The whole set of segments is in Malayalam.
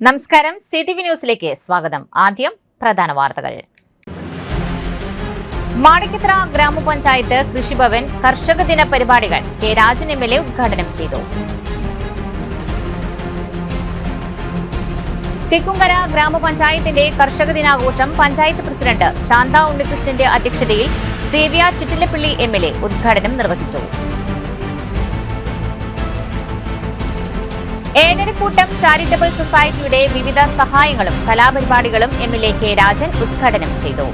നമസ്കാരം, CTV ന്യൂസിലേക്ക് സ്വാഗതം. ആദ്യം പ്രധാന വാർത്തകൾ. മാണിക്കത്തറ ഗ്രാമപഞ്ചായത്ത് കൃഷിഭവൻ കർഷക ദിന പരിപാടികൾ കെ രാജൻ MLA ഉദ്ഘാടനം ചെയ്തു. തെക്കുംകര ഗ്രാമപഞ്ചായത്തിന്റെ കർഷക ദിനാഘോഷം പഞ്ചായത്ത് പ്രസിഡന്റ് ശാന്ത ഉണ്ണികൃഷ്ണന്റെ അധ്യക്ഷതയിൽ സേവ്യർ ചിറ്റിലപ്പള്ളി MLA ഉദ്ഘാടനം നിർവഹിച്ചു. ഏഴരക്കൂട്ടം ചാരിറ്റബിൾ സൊസൈറ്റിയുടെ വിവിധ സഹായങ്ങളും കലാപരിപാടികളും MLA കെ രാജൻ ഉദ്ഘാടനം ചെയ്തു.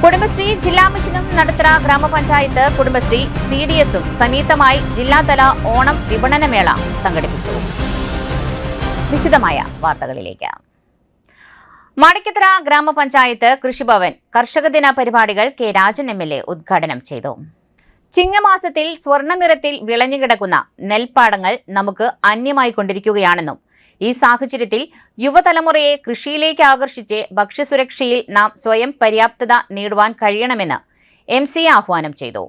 കുടുംബശ്രീ ജില്ലാ മിഷനും നടത്തറ ഗ്രാമപഞ്ചായത്ത് കുടുംബശ്രീ CDSഉം സംയുക്തമായി ജില്ലാതല ഓണം വിപണനമേള സംഘടിപ്പിച്ചു. വിശദമായ വാർത്തകളിലേക്ക്. മാണിക്കത്തറ ഗ്രാമപഞ്ചായത്ത് കൃഷിഭവൻ കർഷക ദിന പരിപാടികൾ കെ രാജൻ MLA ഉദ്ഘാടനം ചെയ്തു. ചിങ്ങമാസത്തിൽ സ്വർണ്ണ നിറത്തിൽ വിളഞ്ഞുകിടക്കുന്ന നെൽപ്പാടങ്ങൾ നമുക്ക് അന്യമായിക്കൊണ്ടിരിക്കുകയാണെന്നും ഈ സാഹചര്യത്തിൽ യുവതലമുറയെ കൃഷിയിലേക്ക് ആകർഷിച്ച് ഭക്ഷ്യസുരക്ഷയിൽ നാം സ്വയം പര്യാപ്തത നേടുവാൻ കഴിയണമെന്ന് MC ആഹ്വാനം ചെയ്തു.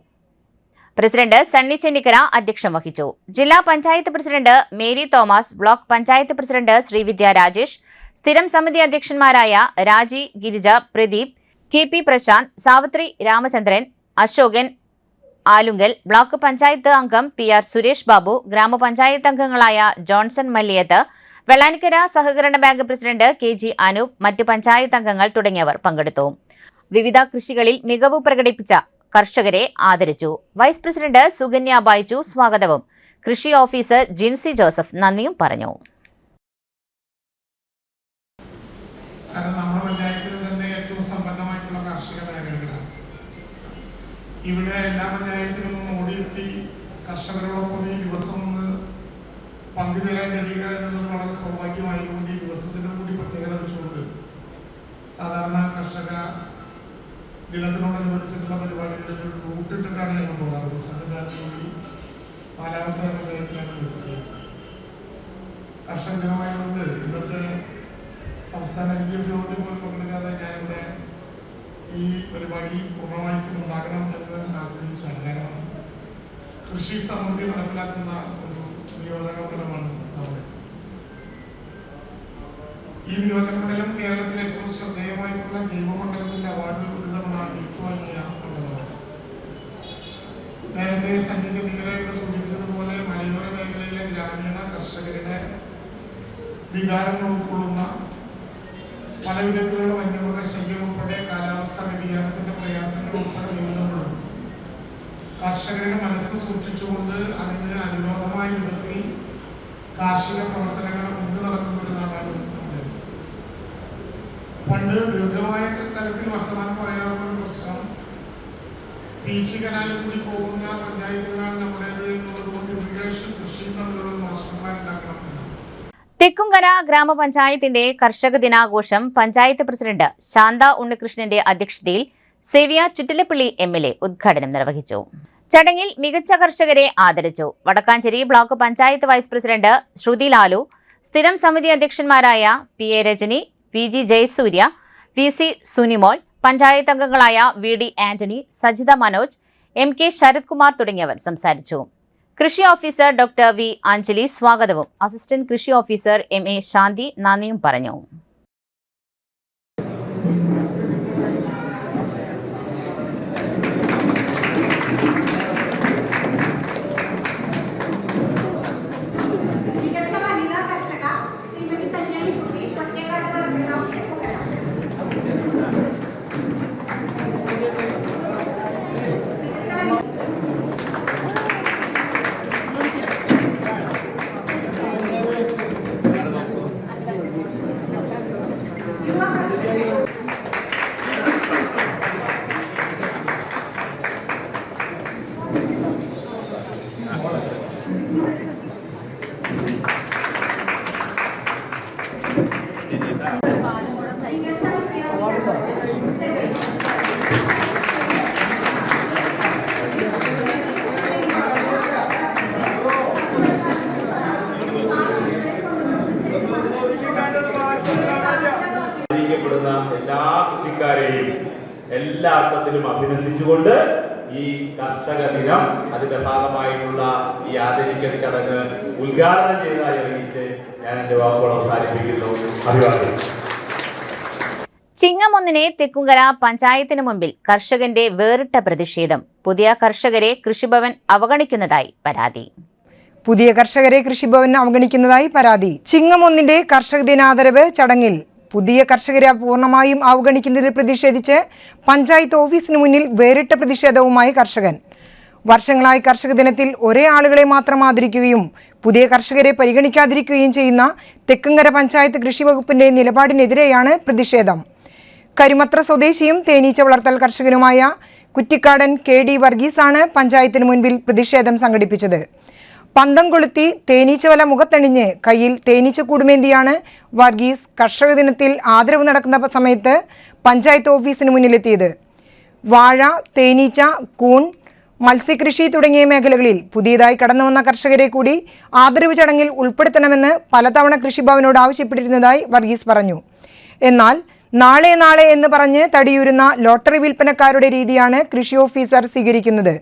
പ്രസിഡന്റ് സണ്ണി ചെന്നിക്കര അധ്യക്ഷം വഹിച്ചു. ജില്ലാ panchayat president Mary Thomas, block panchayat president Sreevidya Rajesh, സ്ഥിരം സമിതി അധ്യക്ഷന്മാരായ രാജി ഗിരിജ, പ്രദീപ്, KP പ്രശാന്ത്, സാവിത്രി രാമചന്ദ്രൻ, അശോകൻ ആലുങ്കൽ, ബ്ലോക്ക് പഞ്ചായത്ത് അംഗം PR സുരേഷ് ബാബു, ഗ്രാമപഞ്ചായത്ത് അംഗങ്ങളായ ജോൺസൺ മല്ലിയത്ത്, വെള്ളാനിക്കര സഹകരണ ബാങ്ക് പ്രസിഡന്റ് KG അനൂപ്, മറ്റ് പഞ്ചായത്ത് അംഗങ്ങൾ തുടങ്ങിയവർ പങ്കെടുത്തു. വിവിധ കൃഷികളിൽ മികവ് പ്രകടിപ്പിച്ച കർഷകരെ ആദരിച്ചു. വൈസ് പ്രസിഡന്റ് സുകന്യ ബൈജു സ്വാഗതവും കൃഷി ഓഫീസർ ജിൻസി ജോസഫ് നന്ദിയും പറഞ്ഞു. ഇവിടെ എല്ലാ പഞ്ചായത്തിലും ഓടിയെത്തി കർഷകരോടൊപ്പം ഈ ദിവസം ഒന്ന് പങ്കുചേരാൻ കഴിയുക എന്നുള്ളത് വളരെ സൗഭാഗ്യമായതുകൊണ്ട് ഈ ദിവസത്തിൻ്റെ കൂടി പ്രത്യേകത വെച്ചുകൊണ്ട് സാധാരണ കർഷക ദിനത്തിനോടനുബന്ധിച്ചിട്ടുള്ള പരിപാടികളിൽ ഒരു റൂട്ടിട്ടിട്ടാണ് ഞങ്ങൾ പോകാറ്. കൂടി 4ാമത്തെ പഞ്ചായത്തിലാണ് നിൽക്കുന്നത്. കർഷക ദിനമായതുകൊണ്ട് ഇന്നത്തെ സംസ്ഥാന LGF യോഗത്തിൽ പോലും പങ്കെടുക്കാതെ ഞാനിവിടെ ഈ പരിപാടി പൂർണ്ണമായിട്ടും ഉണ്ടാകണം എന്ന് ആഗ്രഹിച്ചാണ്. കാരണം കൃഷി സമൃദ്ധി നടപ്പിലാക്കുന്ന ഒരു നിയോജകമണ്ഡലമാണ് നമ്മുടെ ഈ നിയോജകമണ്ഡലം. കേരളത്തിലെ ഏറ്റവും ശ്രദ്ധേയമായിട്ടുള്ള ജൈവമണ്ഡലത്തിന്റെ അവാർഡ് ഒരു തവണ ഏറ്റുവാങ്ങിയ മണ്ഡലമാണ്. നേരത്തെ സണ്ണി ചെന്നിക്കര സൂചിപ്പിച്ചതുപോലെ മലയോര മേഖലയിലെ ഗ്രാമീണ കർഷകരുടെ വികാരങ്ങൾ ഉൾക്കൊള്ളുന്ന പല വിധത്തിലുള്ള വന്യമൃഗ ശല്യം ഉൾപ്പെടെ കാലാവസ്ഥാ വ്യതിയാനത്തിന്റെ പ്രയാസങ്ങൾ ഉൾപ്പെടെ നേരിടുമ്പോഴും കർഷകരുടെ മനസ്സ് സൂക്ഷിച്ചുകൊണ്ട് അതിന് അനുരോധമായ വിധത്തിൽ കാർഷിക പ്രവർത്തനങ്ങൾ മുന്നേ നടക്കുന്ന ഒരു നാടാണ് നമ്മുടെ. പണ്ട് ദീർഘമായ തലത്തിൽ വർത്തമാനം പറയാറുള്ള പ്രശ്നം പീച്ചി കനാലിൽ കൂടി പോകുന്ന പഞ്ചായത്തുകളാണ് നമ്മുടേത് എന്നുള്ളതുകൊണ്ട് ഇറിഗേഷൻ കൃഷിയും തമ്മിലുള്ള മാസ്റ്റർ പ്ലാൻ ഉണ്ടാക്കണം. തെക്കുംകര ഗ്രാമപഞ്ചായത്തിന്റെ കർഷക ദിനാഘോഷം പഞ്ചായത്ത് പ്രസിഡന്റ് ശാന്ത ഉണ്ണികൃഷ്ണന്റെ അധ്യക്ഷതയിൽ സേവ്യർ ചിറ്റിലപ്പള്ളി MLA ഉദ്ഘാടനം നിർവഹിച്ചു. ചടങ്ങിൽ മികച്ച കർഷകരെ ആദരിച്ചു. Vadakkanchery block panchayat vice president Shruthi Lalu, സ്ഥിരം സമിതി അധ്യക്ഷന്മാരായ PA Rajani, PG Jayasurya, PC Sunimol, panchayat അംഗങ്ങളായ VD ആന്റണി, സജിത മനോജ്, MK ശരത് കുമാർ തുടങ്ങിയവർ സംസാരിച്ചു. കൃഷി ഓഫീസർ ഡോക്ടർ V അഞ്ജലി സ്വാഗതവും അസിസ്റ്റന്റ് കൃഷി ഓഫീസർ MA ശാന്തി നന്ദിയും പറഞ്ഞു. എല്ലാ കൃഷിക്കാരെയും എല്ലാ അർത്ഥത്തിലും അഭിനന്ദിച്ചുകൊണ്ട് ഈ കർഷക ദിനം അതിന്റെ ഭാഗമായിട്ടുള്ള ഈ ആദരിക്കൽ ചടങ്ങ് ഉദ്ഘാടനം ചെയ്തതായി അറിയിച്ച് ഞാൻ എന്റെ വാക്കുകൾ അവസാനിപ്പിക്കുന്നു. അഭിവാദ്യം. ചിങ്ങം 1 തെക്കുംകര പഞ്ചായത്തിന് മുമ്പിൽ കർഷകന്റെ വേറിട്ട പ്രതിഷേധം. പുതിയ കർഷകരെ കൃഷിഭവൻ അവഗണിക്കുന്നതായി പരാതി. പുതിയ കർഷകരെ കൃഷിഭവൻ അവഗണിക്കുന്നതായി പരാതി. ചിങ്ങം 1 കർഷക ദിനാദരവ് ചടങ്ങിൽ പുതിയ കർഷകരെ പൂർണ്ണമായും അവഗണിക്കുന്നതിൽ പ്രതിഷേധിച്ച് പഞ്ചായത്ത് ഓഫീസിന് മുന്നിൽ വേറിട്ട പ്രതിഷേധവുമായി കർഷകൻ. വർഷങ്ങളായി കർഷക ദിനത്തിൽ ഒരേ ആളുകളെ മാത്രം ആദരിക്കുകയും പുതിയ കർഷകരെ പരിഗണിക്കാതിരിക്കുകയും ചെയ്യുന്ന തെക്കുംകര പഞ്ചായത്ത് കൃഷി വകുപ്പിന്റെ നിലപാടിനെതിരെയാണ് പ്രതിഷേധം. കരുമത്ര സ്വദേശിയും തേനീച്ച വളർത്തൽ കർഷകനുമായ കുറ്റിക്കാടൻ KD വർഗീസാണ് പഞ്ചായത്തിന് മുൻപിൽ പ്രതിഷേധം സംഘടിപ്പിച്ചത്. പന്തം കൊളുത്തി തേനീച്ചവല മുഖത്തണിഞ്ഞ് കയ്യിൽ തേനീച്ച കൂടുമേന്തിയാണ് വർഗീസ് കർഷക ദിനത്തിൽ ആദരവ് നടക്കുന്ന സമയത്ത് പഞ്ചായത്ത് ഓഫീസിന് മുന്നിലെത്തിയത്. വാഴ, തേനീച്ച, കൂൺ, മത്സ്യകൃഷി തുടങ്ങിയ മേഖലകളിൽ പുതിയതായി കടന്നുവന്ന കർഷകരെ കൂടി ആദരവ് ചടങ്ങിൽ ഉൾപ്പെടുത്തണമെന്ന് പലതവണ കൃഷിഭവനോട് ആവശ്യപ്പെട്ടിരുന്നതായി വർഗീസ് പറഞ്ഞു. എന്നാൽ നാളെ എന്ന് പറഞ്ഞ് തടിയൂരുന്ന ലോട്ടറി വിൽപ്പനക്കാരുടെ രീതിയാണ് കൃഷി ഓഫീസർ സ്വീകരിക്കുന്നത്.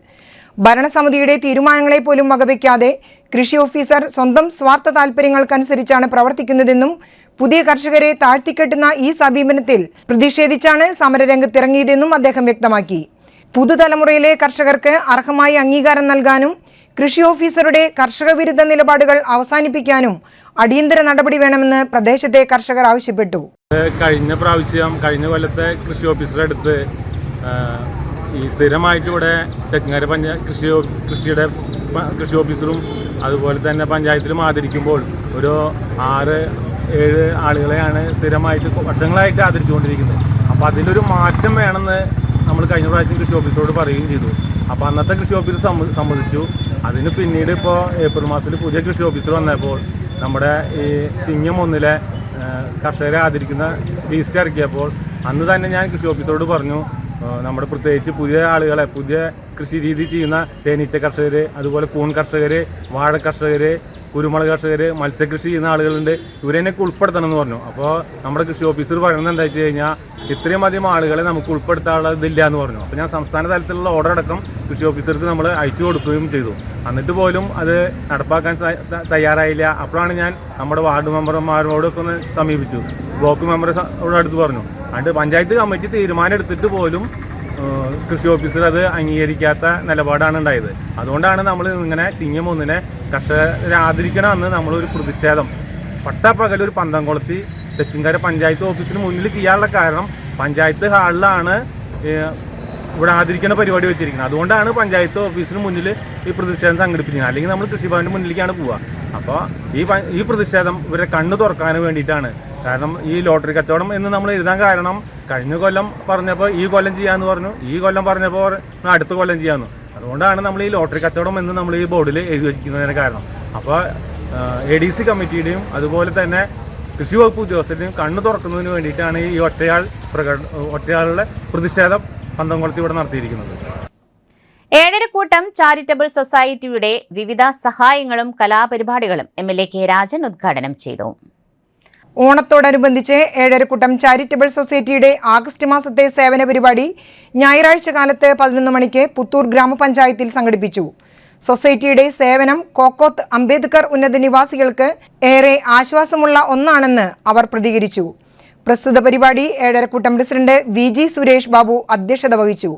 ഭരണസമിതിയുടെ തീരുമാനങ്ങളെ പോലും വകവയ്ക്കാതെ കൃഷി ഓഫീസർ സ്വന്തം സ്വാർത്ഥ താൽപര്യങ്ങൾക്കനുസരിച്ചാണ് പ്രവർത്തിക്കുന്നതെന്നും പുതിയ കർഷകരെ താഴ്ത്തിക്കെട്ടുന്ന ഈ സമീപനത്തിൽ പ്രതിഷേധിച്ചാണ് സമരരംഗത്തിറങ്ങിയതെന്നും അദ്ദേഹം വ്യക്തമാക്കി. പുതുതലമുറയിലെ കർഷകർക്ക് അർഹമായ അംഗീകാരം നൽകാനും കൃഷി ഓഫീസറുടെ കർഷക വിരുദ്ധ നിലപാടുകൾ അവസാനിപ്പിക്കാനും അടിയന്തര നടപടി വേണമെന്ന് പ്രദേശത്തെ കർഷകർ ആവശ്യപ്പെട്ടു. കഴിഞ്ഞ കൊല്ലത്തെ കൃഷി ഓഫീസറുടെ അടുത്ത് ഈ സ്ഥിരമായിട്ട് ഇവിടെ തെക്കുംകര കൃഷി ഓഫീസറും അതുപോലെ തന്നെ പഞ്ചായത്തിലും ആദരിക്കുമ്പോൾ ഒരു 6-7 ആളുകളെയാണ് സ്ഥിരമായിട്ട് വർഷങ്ങളായിട്ട് ആദരിച്ചുകൊണ്ടിരിക്കുന്നത്. അപ്പോൾ അതിലൊരു മാറ്റം വേണമെന്ന് നമ്മൾ കഴിഞ്ഞ പ്രാവശ്യം കൃഷി ഓഫീസറോട് പറയുകയും ചെയ്തു. അപ്പോൾ അന്നത്തെ കൃഷി ഓഫീസർ സമ്മതിച്ചു. അതിന് പിന്നീട് ഇപ്പോൾ ഏപ്രിൽ മാസത്തിൽ പുതിയ കൃഷി ഓഫീസർ വന്നപ്പോൾ നമ്മുടെ ഈ ചിങ്ങം 1 കർഷകരെ ആദരിക്കുന്ന ലിസ്റ്റ് ഇറക്കിയപ്പോൾ അന്ന് തന്നെ ഞാൻ കൃഷി ഓഫീസറോട് പറഞ്ഞു, നമ്മുടെ പ്രത്യേകിച്ച് പുതിയ ആളുകളെ, പുതിയ കൃഷി രീതി ചെയ്യുന്ന തേനീച്ച കർഷകർ, അതുപോലെ കൂൺ കർഷകർ, വാഴ കർഷകർ, കുരുമുളക് കർഷകർ, മത്സ്യകൃഷി ചെയ്യുന്ന ആളുകളുണ്ട്, ഇവരെയൊക്കെ ഉൾപ്പെടുത്തണം എന്ന് പറഞ്ഞു. അപ്പോൾ നമ്മുടെ കൃഷി ഓഫീസർ പറയുന്നത് എന്താ വെച്ച് കഴിഞ്ഞാൽ ഇത്രയും അധികം ആളുകളെ നമുക്ക് ഉൾപ്പെടുത്താനുള്ള ഇതില്ല എന്ന് പറഞ്ഞു. അപ്പോൾ ഞാൻ സംസ്ഥാന തലത്തിലുള്ള ഓർഡർ അടക്കം കൃഷി ഓഫീസർക്ക് നമ്മൾ അയച്ചു കൊടുക്കുകയും ചെയ്തു. എന്നിട്ട് പോലും അത് നടപ്പാക്കാൻ തയ്യാറായില്ല. അപ്പോഴാണ് ഞാൻ നമ്മുടെ വാർഡ് മെമ്പർമാരോടൊക്കെ ഒന്ന് സമീപിച്ചു, ബ്ലോക്ക് മെമ്പറോട് അടുത്ത് പറഞ്ഞു. അതുകൊണ്ട് പഞ്ചായത്ത് കമ്മിറ്റി തീരുമാനം എടുത്തിട്ട് പോലും കൃഷി ഓഫീസർ അത് അംഗീകരിക്കാത്ത നിലപാടാണ് ഉണ്ടായത്. അതുകൊണ്ടാണ് നമ്മൾ ഇങ്ങനെ ചിങ്ങം 1 കർഷകരെ ആദരിക്കണമെന്ന് നമ്മളൊരു പ്രതിഷേധം പട്ടാപ്പകലൊരു പന്തം കൊളുത്തി തെക്കുംകര പഞ്ചായത്ത് ഓഫീസിന് മുന്നിൽ ചെയ്യാനുള്ള കാരണം പഞ്ചായത്ത് ഹാളിലാണ് ഇവിടെ ആദരിക്കുന്ന പരിപാടി വെച്ചിരിക്കുന്നത്. അതുകൊണ്ടാണ് പഞ്ചായത്ത് ഓഫീസിന് മുന്നിൽ ഈ പ്രതിഷേധം സംഘടിപ്പിച്ചിരിക്കുന്നത്. അല്ലെങ്കിൽ നമ്മൾ കൃഷിഭവൻ്റെ മുന്നിലേക്കാണ് പോവുക. അപ്പോൾ ഈ പ്രതിഷേധം ഇവരെ കണ്ണു തുറക്കാൻ വേണ്ടിയിട്ടാണ്. കാരണം ഈ ലോട്ടറി കച്ചവടം എന്ന് നമ്മൾ എഴുതാൻ കാരണം കഴിഞ്ഞ കൊല്ലം പറഞ്ഞപ്പോൾ ഈ കൊല്ലം ചെയ്യാമെന്ന് പറഞ്ഞു, ഈ കൊല്ലം പറഞ്ഞപ്പോൾ അടുത്ത കൊല്ലം ചെയ്യാമെന്ന്. അതുകൊണ്ടാണ് നമ്മൾ ഈ ലോട്ടറി കച്ചവടം എന്ന് നമ്മൾ ഈ ബോർഡിൽ എഴുതി വയ്ക്കുന്നതിന് കാരണം. അപ്പോൾ ADC കമ്മിറ്റിയുടെയും അതുപോലെ തന്നെ കൃഷി വകുപ്പ് ഉദ്യോഗസ്ഥരുടെയും കണ്ണു തുറക്കുന്നതിന് വേണ്ടിയിട്ടാണ് ഈ ഒറ്റയാളുടെ പ്രതിഷേധം പന്തംകുളത്ത് ഇവിടെ നടത്തിയിരിക്കുന്നത്. ഏഴരക്കൂട്ടം ചാരിറ്റബിൾ സൊസൈറ്റിയുടെ വിവിധ സഹായങ്ങളും കലാപരിപാടികളും MLA K രാജൻ ഉദ്ഘാടനം ചെയ്തു. ഓണത്തോടനുബന്ധിച്ച് ഏഴരക്കൂട്ടം ചാരിറ്റബിൾ സൊസൈറ്റിയുടെ ആഗസ്റ്റ് മാസത്തെ സേവന പരിപാടി ഞായറാഴ്ച കാലത്ത് 11 മണിക്ക് പുത്തൂർ ഗ്രാമപഞ്ചായത്തിൽ സംഘടിപ്പിച്ചു. സൊസൈറ്റിയുടെ സേവനം കോക്കോത്ത് അംബേദ്കർ ഉന്നത നിവാസികൾക്ക് ഏറെ ആശ്വാസമുള്ള ഒന്നാണെന്ന് അവർ പ്രതികരിച്ചു. പ്രസ്തുത പരിപാടി ഏഴരക്കൂട്ടം പ്രസിഡന്റ് VG സുരേഷ് ബാബു അധ്യക്ഷത വഹിച്ചു.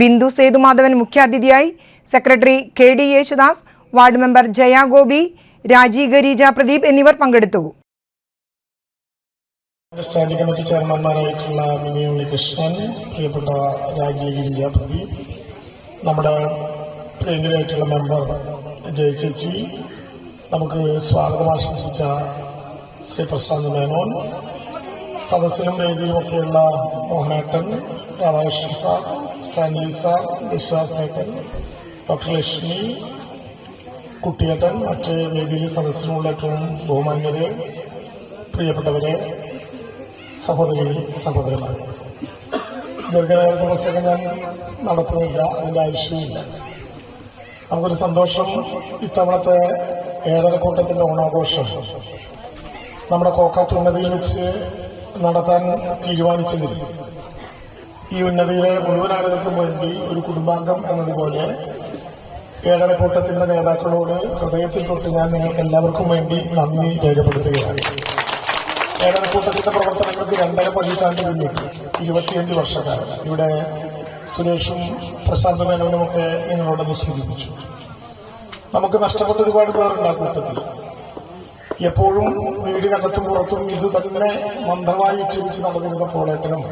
ബിന്ദു സേതുമാധവൻ മുഖ്യാതിഥിയായി, secretary KD Yesudas, ward member Jaya Gopi, രാജി ഗരീജ പ്രദീപ് എന്നിവർ പങ്കെടുത്തു. സ്റ്റാൻഡിംഗ് കമ്മിറ്റി ചെയർമാൻമാരായിട്ടുള്ള മിനി ഉണ്ണികൃഷ്ണൻ, പ്രിയപ്പെട്ട രാജി ഗിരിജ പ്രദീപ്, നമ്മുടെ പ്രിയങ്കരായിട്ടുള്ള മെമ്പർ ജയ ചേച്ചി, നമുക്ക് സ്വാഗതം ആശംസിച്ച ശ്രീ പ്രശാന്ത് മേനോൻ, സദസ്സിലും വേദിയിലുമൊക്കെയുള്ള മോഹനേട്ടൻ, Radhakrishnan sir, Stanley sir, Vishwas ഏട്ടൻ, ഡോക്ടർ ലക്ഷ്മി, കുട്ടിയേട്ടൻ, മറ്റ് വേദിയിൽ സദസ്സിലുള്ള ഏറ്റവും ബഹുമാന്യരെ, പ്രിയപ്പെട്ടവരെ, സഹോദരി സഹോദരന്മാർ, ദീർഘനേരത്തെ പ്രസംഗം ഞാൻ നടത്തുന്നില്ല, അതിൻ്റെ ആവശ്യമില്ല. നമുക്കൊരു സന്തോഷം, ഇത്തവണത്തെ ഏഴരക്കൂട്ടത്തിൻ്റെ ഓണാഘോഷം നമ്മുടെ കോക്കാത്ത് ഉന്നതിയിൽ വെച്ച് നടത്താൻ തീരുമാനിച്ചതിൽ ഈ ഉന്നതിയിലെ മുഴുവൻ ആളുകൾക്കും വേണ്ടി ഒരു കുടുംബാംഗം എന്നതുപോലെ ഏഴരക്കൂട്ടത്തിന്റെ നേതാക്കളോട് ഹൃദയത്തിൽ തൊട്ട് ഞാൻ നിങ്ങൾക്ക് എല്ലാവർക്കും വേണ്ടി നന്ദി രേഖപ്പെടുത്തുകയാണ്. ഏഴരക്കൂട്ടത്തിന്റെ പ്രവർത്തനങ്ങൾക്ക് 2.5 പതിറ്റാണ്ട് പിന്നിട്ടു, 25 വർഷക്കാലം. ഇവിടെ സുരേഷും പ്രശാന്ത് മേനോനുമൊക്കെ നിങ്ങളോടൊന്ന് സൂചിപ്പിച്ചു. നമുക്ക് നഷ്ടപ്പെട്ട ഒരുപാട് പേരുണ്ട് ആ കൂട്ടത്തിൽ. എപ്പോഴും വീടിനകത്തും പുറത്തും ഇത് തന്നെ മന്ത്രമായി ഉച്ചരിച്ച് നടന്നിരുന്ന പോളേട്ടനും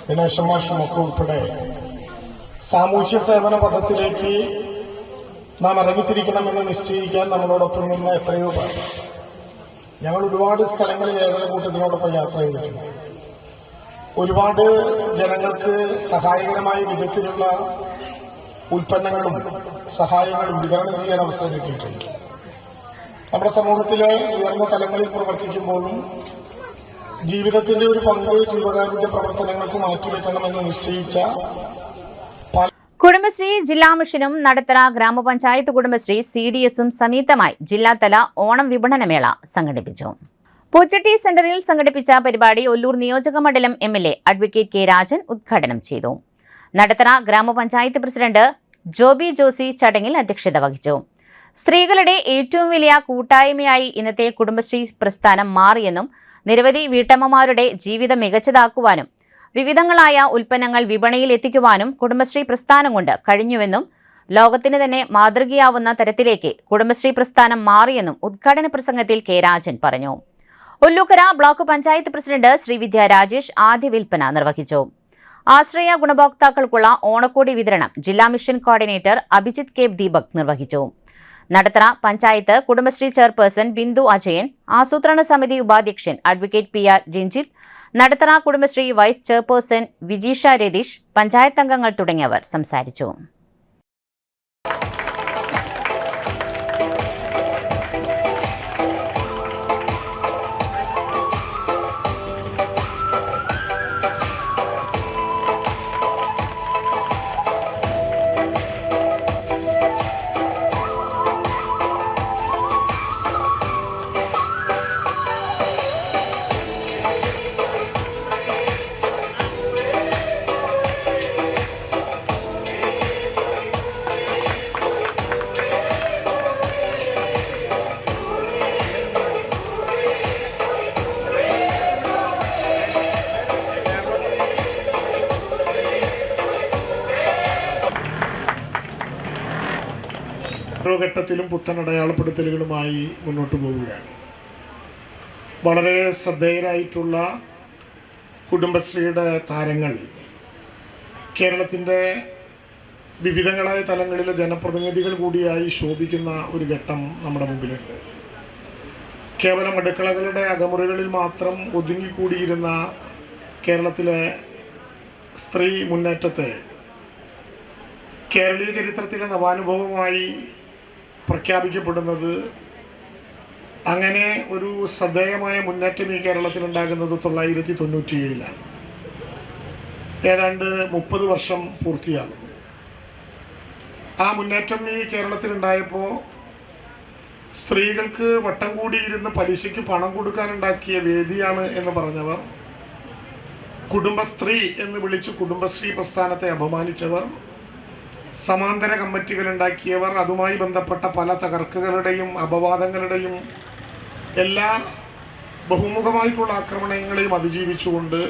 ദിനേശൻ മാഷും ഒക്കെ ഉൾപ്പെടെ സാമൂഹ്യ സേവന പദത്തിലേക്ക് നാം ഇറങ്ങിത്തിരിക്കണമെന്ന് നിശ്ചയിക്കാൻ നമ്മളോടൊപ്പം നിന്ന് എത്രയോ പേർ. ഞങ്ങൾ ഒരുപാട് സ്ഥലങ്ങളിൽ ഏഴരക്കൂട്ടത്തിനോടൊപ്പം യാത്ര ചെയ്തിട്ടുണ്ട്. ഒരുപാട് ജനങ്ങൾക്ക് സഹായകരമായ വിധത്തിലുള്ള ഉൽപ്പന്നങ്ങളും സഹായങ്ങളും വിതരണം ചെയ്യാൻ അവസരം കിട്ടിയിട്ടുണ്ട്. നമ്മുടെ സമൂഹത്തിലെ ഉയർന്ന തലങ്ങളിൽ പ്രവർത്തിക്കുമ്പോഴും ജീവിതത്തിന്റെ ഒരു പങ്ക് ജീവകാരുണ്യ പ്രവർത്തനങ്ങൾക്ക് മാറ്റിവെക്കണമെന്ന് നിശ്ചയിച്ച കുടുംബശ്രീ ജില്ലാ മിഷനും നടത്തറ ഗ്രാമപഞ്ചായത്ത് കുടുംബശ്രീ CDSും സംയുക്തമായി ജില്ലാതല ഓണം വിപണനമേള സംഘടിപ്പിച്ചു. പൂച്ചട്ടി സെന്ററിൽ സംഘടിപ്പിച്ച പരിപാടി ഒല്ലൂർ നിയോജകമണ്ഡലം MLA അഡ്വക്കേറ്റ് കെ രാജൻ ഉദ്ഘാടനം ചെയ്തു. നടത്തറ ഗ്രാമപഞ്ചായത്ത് പ്രസിഡന്റ് ജോബി ജോസി ചടങ്ങിൽ അധ്യക്ഷത വഹിച്ചു. സ്ത്രീകളുടെ ഏറ്റവും വലിയ കൂട്ടായ്മയായി ഇന്നത്തെ കുടുംബശ്രീ പ്രസ്ഥാനം മാറിയെന്നും നിരവധി വീട്ടമ്മമാരുടെ ജീവിതം മികച്ചതാക്കുവാനും വിവിധങ്ങളായ ഉൽപ്പന്നങ്ങൾ വിപണിയിൽ എത്തിക്കുവാനും കുടുംബശ്രീ പ്രസ്ഥാനം കൊണ്ട് കഴിഞ്ഞുവെന്നും ലോകത്തിന് തന്നെ മാതൃകയാവുന്ന തരത്തിലേക്ക് കുടുംബശ്രീ പ്രസ്ഥാനം മാറിയെന്നും ഉദ്ഘാടന പ്രസംഗത്തിൽ കെ രാജൻ പറഞ്ഞു. ഒല്ലൂക്കര ബ്ലോക്ക് പഞ്ചായത്ത് പ്രസിഡന്റ് ശ്രീവിദ്യ രാജേഷ് ആദ്യ വിൽപ്പന നിർവഹിച്ചു. ആശ്രയ ഗുണഭോക്താക്കൾക്കുള്ള ഓണക്കോടി വിതരണം ജില്ലാ mission coordinator Abhijith K Deepak നിർവഹിച്ചു. നടത്തറ പഞ്ചായത്ത് കുടുംബശ്രീ ചെയർപേഴ്സൺ ബിന്ദു അജയൻ, ആസൂത്രണ സമിതി ഉപാധ്യക്ഷൻ advocate PR Ranjith, Nadathara Kudumbashree vice chairperson Vijeesha Ratheesh, panchayat അംഗങ്ങൾ തുടങ്ങിയവർ സംസാരിച്ചു. ഓരോ ഘട്ടത്തിലും പുത്തനടയാളപ്പെടുത്തലുകളുമായി മുന്നോട്ട് പോവുകയാണ്. വളരെ ശ്രദ്ധേയരായിട്ടുള്ള കുടുംബശ്രീയുടെ താരങ്ങൾ കേരളത്തിൻ്റെ വിവിധങ്ങളായ തലങ്ങളിലെ ജനപ്രതിനിധികൾ കൂടിയായി ശോഭിക്കുന്ന ഒരു ഘട്ടം നമ്മുടെ മുമ്പിലുണ്ട്. കേവലം അടുക്കളകളുടെ അകമുറികളിൽ മാത്രം ഒതുങ്ങിക്കൂടിയിരുന്ന കേരളത്തിലെ സ്ത്രീ മുന്നേറ്റത്തെ കേരളീയ ചരിത്രത്തിലെ നവാനുഭവമായി പ്രഖ്യാപിക്കപ്പെടുന്നത്, അങ്ങനെ ഒരു ശ്രദ്ധേയമായ മുന്നേറ്റം ഈ കേരളത്തിലുണ്ടാകുന്നത് 1997-ലാണ്. ഏതാണ്ട് 30 വർഷം പൂർത്തിയാകുന്നു. ആ മുന്നേറ്റം ഈ കേരളത്തിലുണ്ടായപ്പോൾ സ്ത്രീകൾക്ക് വട്ടം കൂടിയിരുന്ന് പലിശയ്ക്ക് പണം കൊടുക്കാനുണ്ടാക്കിയ വേദിയാണ് എന്ന് പറഞ്ഞവർ, കുടുംബസ്ത്രീ എന്ന് വിളിച്ച് കുടുംബശ്രീ പ്രസ്ഥാനത്തെ അപമാനിച്ചവർ, സമാന്തര കമ്മിറ്റികൾ ഉണ്ടാക്കിയവർ, അതുമായി ബന്ധപ്പെട്ട പല തകർക്കുകളുടെയും അപവാദങ്ങളുടെയും എല്ലാ ബഹുമുഖമായിട്ടുള്ള ആക്രമണങ്ങളെയും അതിജീവിച്ചുകൊണ്ട്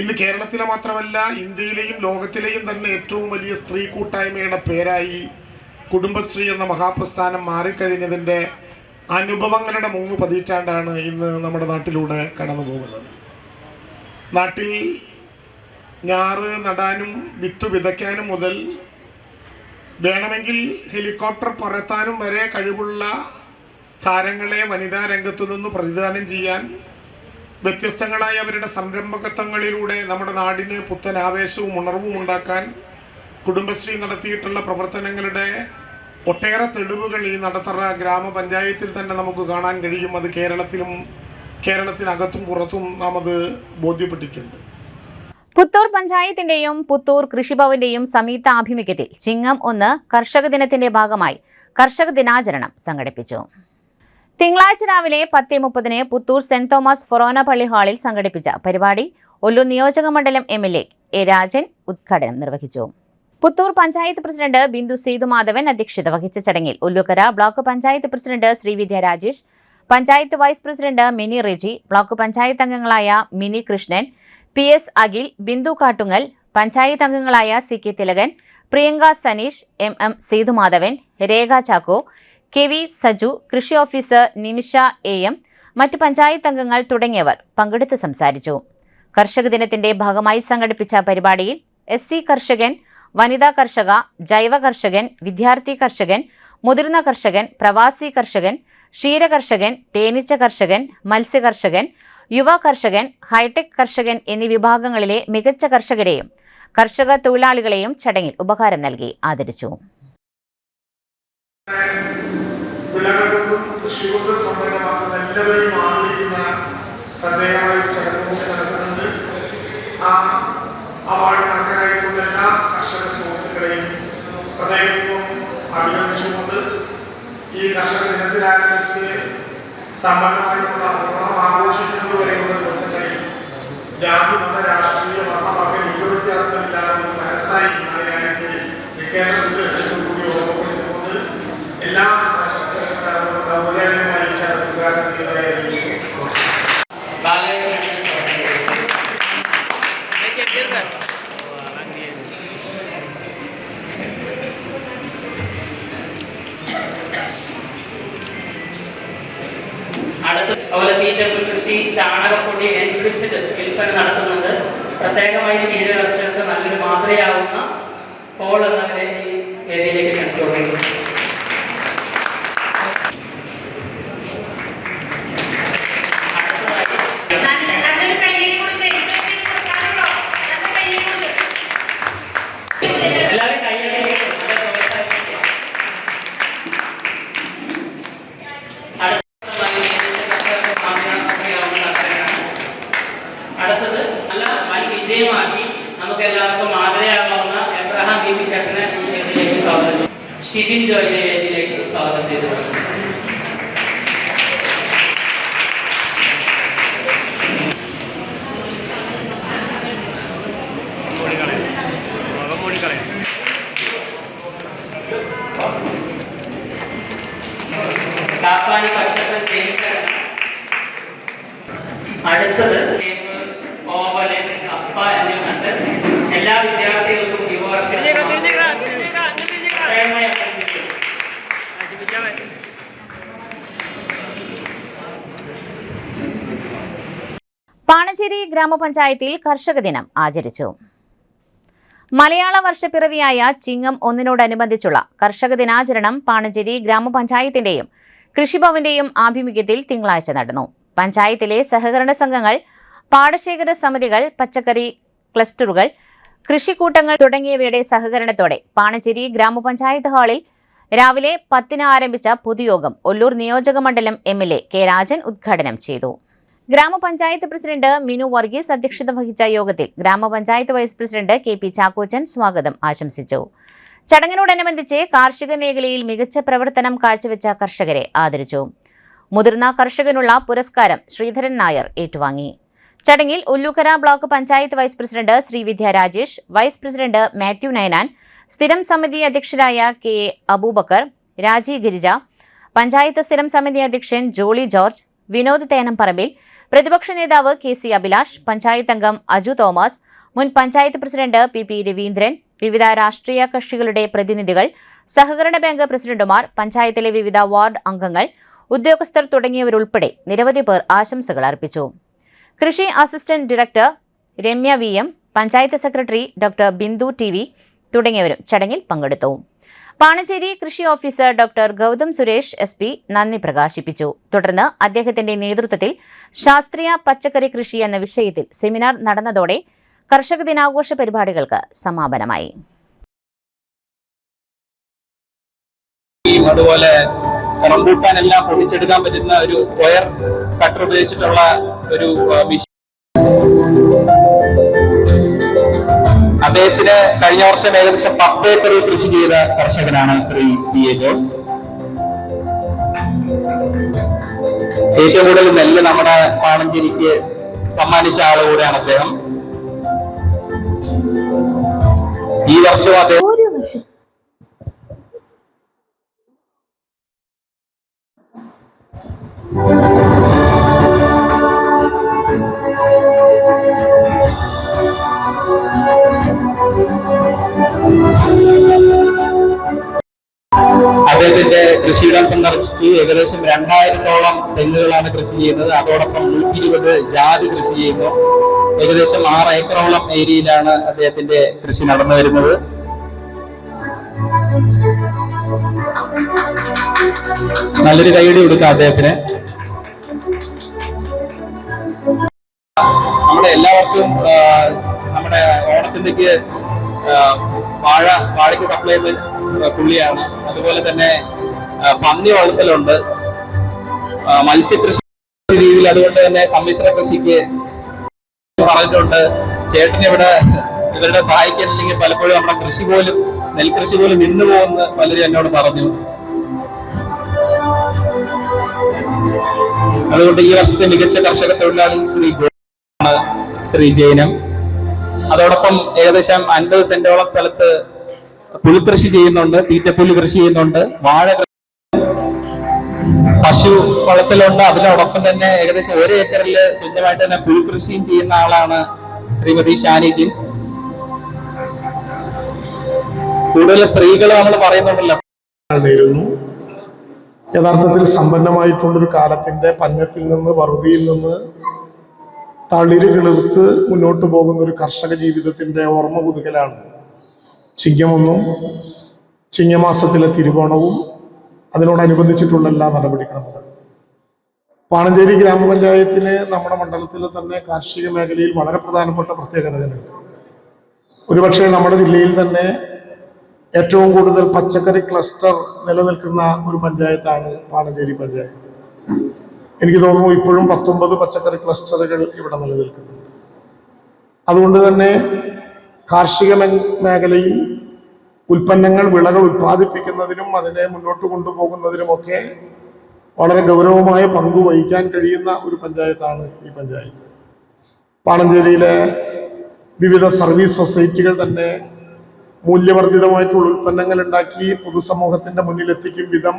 ഇന്ന് കേരളത്തിലെ മാത്രമല്ല ഇന്ത്യയിലെയും ലോകത്തിലെയും തന്നെ ഏറ്റവും വലിയ സ്ത്രീ കൂട്ടായ്മയുടെ പേരായി കുടുംബശ്രീ എന്ന മഹാപ്രസ്ഥാനം മാറിക്കഴിഞ്ഞതിൻ്റെ അനുഭവങ്ങളുടെ 3 പതിറ്റാണ്ടാണ് ഇന്ന് നമ്മുടെ നാട്ടിലൂടെ കടന്നു പോകുന്നത്. നാട്ടിൽ ഞാറ് നടാനും വിത്ത് വിതയ്ക്കാനും മുതൽ വേണമെങ്കിൽ ഹെലികോപ്റ്റർ പറത്താനും വരെ കഴിവുള്ള താരങ്ങളെ വനിതാ രംഗത്തു നിന്ന് പ്രതിദാനം ചെയ്യാൻ വ്യത്യസ്തങ്ങളായ അവരുടെ സംരംഭകത്വങ്ങളിലൂടെ നമ്മുടെ നാടിന് പുത്തൻ ആവേശവും ഉണർവും ഉണ്ടാക്കാൻ കുടുംബശ്രീ നടത്തിയിട്ടുള്ള പ്രവർത്തനങ്ങളുടെ ഒട്ടേറെ തെളിവുകൾ ഈ നടത്തറ ഗ്രാമപഞ്ചായത്തിൽ തന്നെ നമുക്ക് കാണാൻ കഴിയും. അത് കേരളത്തിനകത്തും പുറത്തും നാം അത് ബോധ്യപ്പെട്ടിട്ടുണ്ട്. പുത്തൂർ പഞ്ചായത്തിന്റെയും പുത്തൂർ കൃഷിഭവന്റെയും സംയുക്ത ആഭിമുഖ്യത്തിൽ ചിങ്ങം 1 കർഷക ദിനത്തിന്റെ ഭാഗമായി കർഷക ദിനാചരണം സംഘടിപ്പിച്ചു. തിങ്കളാഴ്ച രാവിലെ 10:30 പുത്തൂർ സെന്റ് തോമസ് ഫൊറോന പള്ളി ഹാളിൽ സംഘടിപ്പിച്ച പരിപാടി ഒല്ലൂർ നിയോജകമണ്ഡലം MLA എ രാജൻ ഉദ്ഘാടനം നിർവഹിച്ചു. പുത്തൂർ പഞ്ചായത്ത് പ്രസിഡന്റ് ബിന്ദു സേതുമാധവൻ അധ്യക്ഷത വഹിച്ച ചടങ്ങിൽ Ullukkara block panchayat president Sreevidya Rajesh, panchayat vice president Mini Reji, block panchayat അംഗങ്ങളായ മിനി കൃഷ്ണൻ, PS അഖിൽ, ബിന്ദു കാട്ടുങ്ങൽ, പഞ്ചായത്ത് അംഗങ്ങളായ CK തിലകൻ, പ്രിയങ്ക സനീഷ്, MM സേതുമാധവൻ, രേഖ ചാക്കോ, KV സജു, കൃഷി ഓഫീസർ നിമിഷ AM, മറ്റ് പഞ്ചായത്ത് അംഗങ്ങൾ തുടങ്ങിയവർ പങ്കെടുത്ത് സംസാരിച്ചു. കർഷക ദിനത്തിന്റെ ഭാഗമായി സംഘടിപ്പിച്ച പരിപാടിയിൽ SC കർഷകൻ, വനിതാ കർഷക, ജൈവ കർഷകൻ, വിദ്യാർത്ഥി കർഷകൻ, മുതിർന്ന കർഷകൻ, പ്രവാസി കർഷകൻ, ക്ഷീര കർഷകൻ, തേനീച്ച കർഷകൻ, മത്സ്യ കർഷകൻ, യുവ കർഷകൻ, ഹൈടെക് കർഷകൻ എന്നീ വിഭാഗങ്ങളിലെ മികച്ച കർഷകരെയും കർഷക തൊഴിലാളികളെയും ചടങ്ങിൽ ഉപഹാരം നൽകി ആദരിച്ചു. വിളകളും കൃഷികൊണ്ട് സമ്പന്നമാക്കുന്ന എല്ലാവരെയും ആദരിക്കുന്ന ശ്രദ്ധേയമായ ചടങ്ങുകൾ നടക്കുന്നുണ്ട്. ആ അവാർഡ് അർഹരായിട്ടുള്ള എല്ലാ കർഷക സുഹൃത്തുക്കളെയും ഹൃദയപൂർവ്വം അഭിനന്ദിച്ചുകൊണ്ട് ഈ കർഷക ദിനത്തിൽ ആരംഭിച്ച് സമ്പന്നമായിട്ടുള്ള ഓണം ആഘോഷിക്കുന്നത് വരെയുള്ള ദിവസങ്ങളിൽ ജാതി, മത, രാഷ്ട്രീയ, വർണ്ണ, വ്യത്യാസമില്ലാതെ മനസ്സായി അറിയാനായിട്ട് നിൽക്കേണ്ടതുണ്ട് എന്നുകൂടി ഓർമ്മപ്പെടുത്തിക്കൊണ്ട് എല്ലാ ആശംസകളും ഔദ്യോഗികമായി ചടങ്ങ് ഉദ്ഘാടനം ചെയ്തതായി അതുപോലെ തീറ്റപ്പുൽ കൃഷി, ചാണകപ്പൊടി എൻറിച്ചിട്ട് വിൽപ്പന നടത്തുന്നുണ്ട്. പ്രത്യേകമായി ക്ഷീര കർഷകർക്ക് നല്ലൊരു മാതൃകയാവുന്ന പോൾ എന്നവരെ ഈ വേദിയിലേക്ക് ക്ഷണിച്ചുകൊണ്ടിരിക്കുന്നു. എല്ലാവരും കൈയ്യടി. അടുത്തത് നല്ല വിജയമാക്കി നമുക്ക് എല്ലാവർക്കും മാതൃകയാകാവുന്ന എബ്രഹാം ബി ചേട്ടനെ ഈ വേദിയിലേക്ക് സ്വാഗതം ചെയ്തു. ഷിബിൻ ജോയിനെ വേദിയിലേക്ക് സ്വാഗതം ചെയ്തു. കാപ്പാനി പച്ചക്കൻ ജെയിംസ്. അടുത്തത് ഓവല്, അപ്പ എന്നിവ കണ്ട് എല്ലാ വിദ്യാർത്ഥികൾക്കും യുവവർഷം പാണഞ്ചേരി ഗ്രാമപഞ്ചായത്തിൽ കർഷക ദിനം ആചരിച്ചു. മലയാള വർഷപ്പിറവിയായ ചിങ്ങം 1-നോടനുബന്ധിച്ചുള്ള കർഷക ദിനാചരണം പാണഞ്ചേരി ഗ്രാമപഞ്ചായത്തിന്റെയും കൃഷിഭവന്റെയും ആഭിമുഖ്യത്തിൽ തിങ്കളാഴ്ച നടന്നു. പഞ്ചായത്തിലെ സഹകരണ സംഘങ്ങൾ, പാടശേഖര സമിതികൾ, പച്ചക്കറി ക്ലസ്റ്ററുകൾ, കൃഷിക്കൂട്ടങ്ങൾ തുടങ്ങിയവയുടെ സഹകരണത്തോടെ പാണഞ്ചേരി ഗ്രാമപഞ്ചായത്ത് ഹാളിൽ രാവിലെ 10-ന് ആരംഭിച്ച പൊതുയോഗം ഒല്ലൂർ നിയോജക മണ്ഡലം MLA K രാജൻ ഉദ്ഘാടനം ചെയ്തു. ഗ്രാമപഞ്ചായത്ത് പ്രസിഡന്റ് മിനു വർഗീസ് അധ്യക്ഷത വഹിച്ച യോഗത്തിൽ ഗ്രാമപഞ്ചായത്ത് വൈസ് പ്രസിഡന്റ് KP ചാക്കോച്ചൻ സ്വാഗതം ആശംസിച്ചു. ചടങ്ങിനോടനുബന്ധിച്ച് കാർഷിക മേഖലയിൽ മികച്ച പ്രവർത്തനം കാഴ്ചവെച്ച കർഷകരെ ആദരിച്ചു. മുതിർന്ന കർഷകനുള്ള പുരസ്കാരം ശ്രീധരൻ നായർ ഏറ്റുവാങ്ങി. ചടങ്ങിൽ Ullukkara block panchayat vice president Sreevidya Rajesh, vice president Mathew Nayanan, സ്ഥിരം സമിതി അധ്യക്ഷരായ KA അബൂബക്കർ, രാജി ഗിരിജ, പഞ്ചായത്ത് സ്ഥിരം സമിതി അധ്യക്ഷൻ ജോളി ജോർജ്, വിനോദ് തേനംപറമ്പിൽ, പ്രതിപക്ഷ നേതാവ് KC അഭിലാഷ്, പഞ്ചായത്ത് അംഗം അജു തോമസ്, മുൻ പഞ്ചായത്ത് പ്രസിഡന്റ് PP രവീന്ദ്രൻ, വിവിധ രാഷ്ട്രീയ കക്ഷികളുടെ പ്രതിനിധികൾ, സഹകരണ ബാങ്ക് പ്രസിഡന്റുമാർ, പഞ്ചായത്തിലെ വിവിധ വാർഡ് അംഗങ്ങൾ, ഉദ്യോഗസ്ഥർ തുടങ്ങിയവരുൾപ്പെടെ നിരവധി പേർ ആശംസകൾ അർപ്പിച്ചു. കൃഷി assistant director Ramya VM, panchayat secretary doctor Bindu TV തുടങ്ങിയവരും ചടങ്ങിൽ പങ്കെടുത്തു. പാണഞ്ചേരി കൃഷി officer doctor Gautham Suresh SP നന്ദി പ്രകാശിപ്പിച്ചു. തുടർന്ന് അദ്ദേഹത്തിന്റെ നേതൃത്വത്തിൽ ശാസ്ത്രീയ പച്ചക്കറി കൃഷി എന്ന വിഷയത്തിൽ സെമിനാർ നടന്നതോടെ കർഷക ദിനാഘോഷ പരിപാടികൾക്ക് സമാപനമായി. അതുപോലെ റംബൂട്ടാൻ എല്ലാം പൊടിച്ചെടുക്കാൻ പറ്റുന്ന ഒരു വയർ കട്ടർ ഉപയോഗിച്ചിട്ടുള്ള ഒരു മെഷീൻ. അദ്ദേഹത്തിന് കഴിഞ്ഞ വർഷം ഏകദേശം 10 ഏക്കർ കൃഷി ചെയ്ത കർഷകനാണ് ശ്രീ PA ജോസ്. ഏറ്റവും കൂടുതൽ നെല്ല് നമ്മുടെ പാണഞ്ചേരിക്ക് സമ്മാനിച്ച ആൾ കൂടെയാണ് അദ്ദേഹം. ഈ വർഷം അദ്ദേഹം അദ്ദേഹത്തിന്റെ കൃഷിയിടം സന്ദർശിച്ച് ഏകദേശം 2000-ഓളം തെങ്ങുകളാണ് കൃഷി ചെയ്യുന്നത്. അതോടൊപ്പം 120 ജാതി കൃഷി ചെയ്യുന്നു. ഏകദേശം 6 ഏക്കറോളം ഏരിയയിലാണ് അദ്ദേഹത്തിന്റെ കൃഷി നടന്നു വരുന്നത്. നല്ലൊരു കൈയടി കൊടുക്കാം അദ്ദേഹത്തിന്. നമ്മുടെ എല്ലാ വർഷവും നമ്മുടെ ഓണച്ചന്തയ്ക്ക് വാഴയ്ക്ക് സപ്ലൈ ചെയ്യുന്ന പുള്ളിയാണ്. അതുപോലെ തന്നെ പന്നി വളർത്തലുണ്ട്, മത്സ്യകൃഷി രീതിയിൽ, അതുകൊണ്ട് തന്നെ സമ്മിശ്ര കൃഷിക്ക് പറഞ്ഞിട്ടുണ്ട്. ചേട്ടന് ഇവരുടെ സഹായിക്കാനില്ലെങ്കിൽ പലപ്പോഴും നമ്മുടെ കൃഷി പോലും നെൽകൃഷി പോലും നിന്നു പോകുമെന്ന് പലരും എന്നോട് പറഞ്ഞു. അതുകൊണ്ട് ഈ വർഷത്തെ മികച്ച കർഷക തൊഴിലാളി ശ്രീ ജൈനം. അതോടൊപ്പം ഏകദേശം 50 സെന്റോളം സ്ഥലത്ത് പുൽകൃഷി ചെയ്യുന്നുണ്ട്, തീറ്റപ്പുല്ല് കൃഷി ചെയ്യുന്നുണ്ട്, വാഴ പശു വളർത്തലുണ്ട്. അതിനോടൊപ്പം തന്നെ ഏകദേശം 1 ഏക്കറിൽ സ്വന്തമായിട്ട് തന്നെ പുൽകൃഷിയും ചെയ്യുന്ന ആളാണ് ശ്രീമതി ഷാനി ജിൻ. കൂടുതൽ സ്ത്രീകൾ നമ്മൾ പറയുന്നുണ്ടല്ലോ. യഥാർത്ഥത്തിൽ സമ്പന്നമായിട്ടുള്ളൊരു കാലത്തിന്റെ പഞ്ഞത്തിൽ നിന്ന് വറുതിയിൽ നിന്ന് തളിര് കിളിർത്ത് മുന്നോട്ട് പോകുന്ന ഒരു കർഷക ജീവിതത്തിന്റെ ഓർമ്മ പുതുക്കലാണ് ചിങ്ങമൊന്നും ചിങ്ങമാസത്തിലെ തിരുവോണവും അതിനോടനുബന്ധിച്ചിട്ടുള്ള എല്ലാ നടപടിക്രമങ്ങളും. പാണഞ്ചേരി ഗ്രാമപഞ്ചായത്തിന് നമ്മുടെ മണ്ഡലത്തിലെ തന്നെ കാർഷിക മേഖലയിൽ വളരെ പ്രധാനപ്പെട്ട പ്രത്യേകതകളുണ്ട്. ഒരുപക്ഷെ നമ്മുടെ ജില്ലയിൽ തന്നെ ഏറ്റവും കൂടുതൽ പച്ചക്കറി ക്ലസ്റ്റർ നിലനിൽക്കുന്ന ഒരു പഞ്ചായത്താണ് പാണഞ്ചേരി പഞ്ചായത്ത്. എനിക്ക് തോന്നുന്നു ഇപ്പോഴും 19 പച്ചക്കറി ക്ലസ്റ്ററുകൾ ഇവിടെ നിലനിൽക്കുന്നുണ്ട്. അതുകൊണ്ട് തന്നെ കാർഷിക മേഖലയിൽ ഉൽപ്പന്നങ്ങൾ, വിളകൾ ഉൽപ്പാദിപ്പിക്കുന്നതിനും അതിനെ മുന്നോട്ട് കൊണ്ടുപോകുന്നതിനുമൊക്കെ വളരെ ഗൗരവമായ പങ്ക് വഹിക്കാൻ കഴിയുന്ന ഒരു പഞ്ചായത്താണ് ഈ പഞ്ചായത്ത്. പാണഞ്ചേരിയിലെ വിവിധ സർവീസ് സൊസൈറ്റികൾ തന്നെ മൂല്യവർദ്ധിതമായിട്ടുള്ള ഉൽപ്പന്നങ്ങൾ ഉണ്ടാക്കി പൊതുസമൂഹത്തിന്റെ മുന്നിലെത്തിക്കും വിധം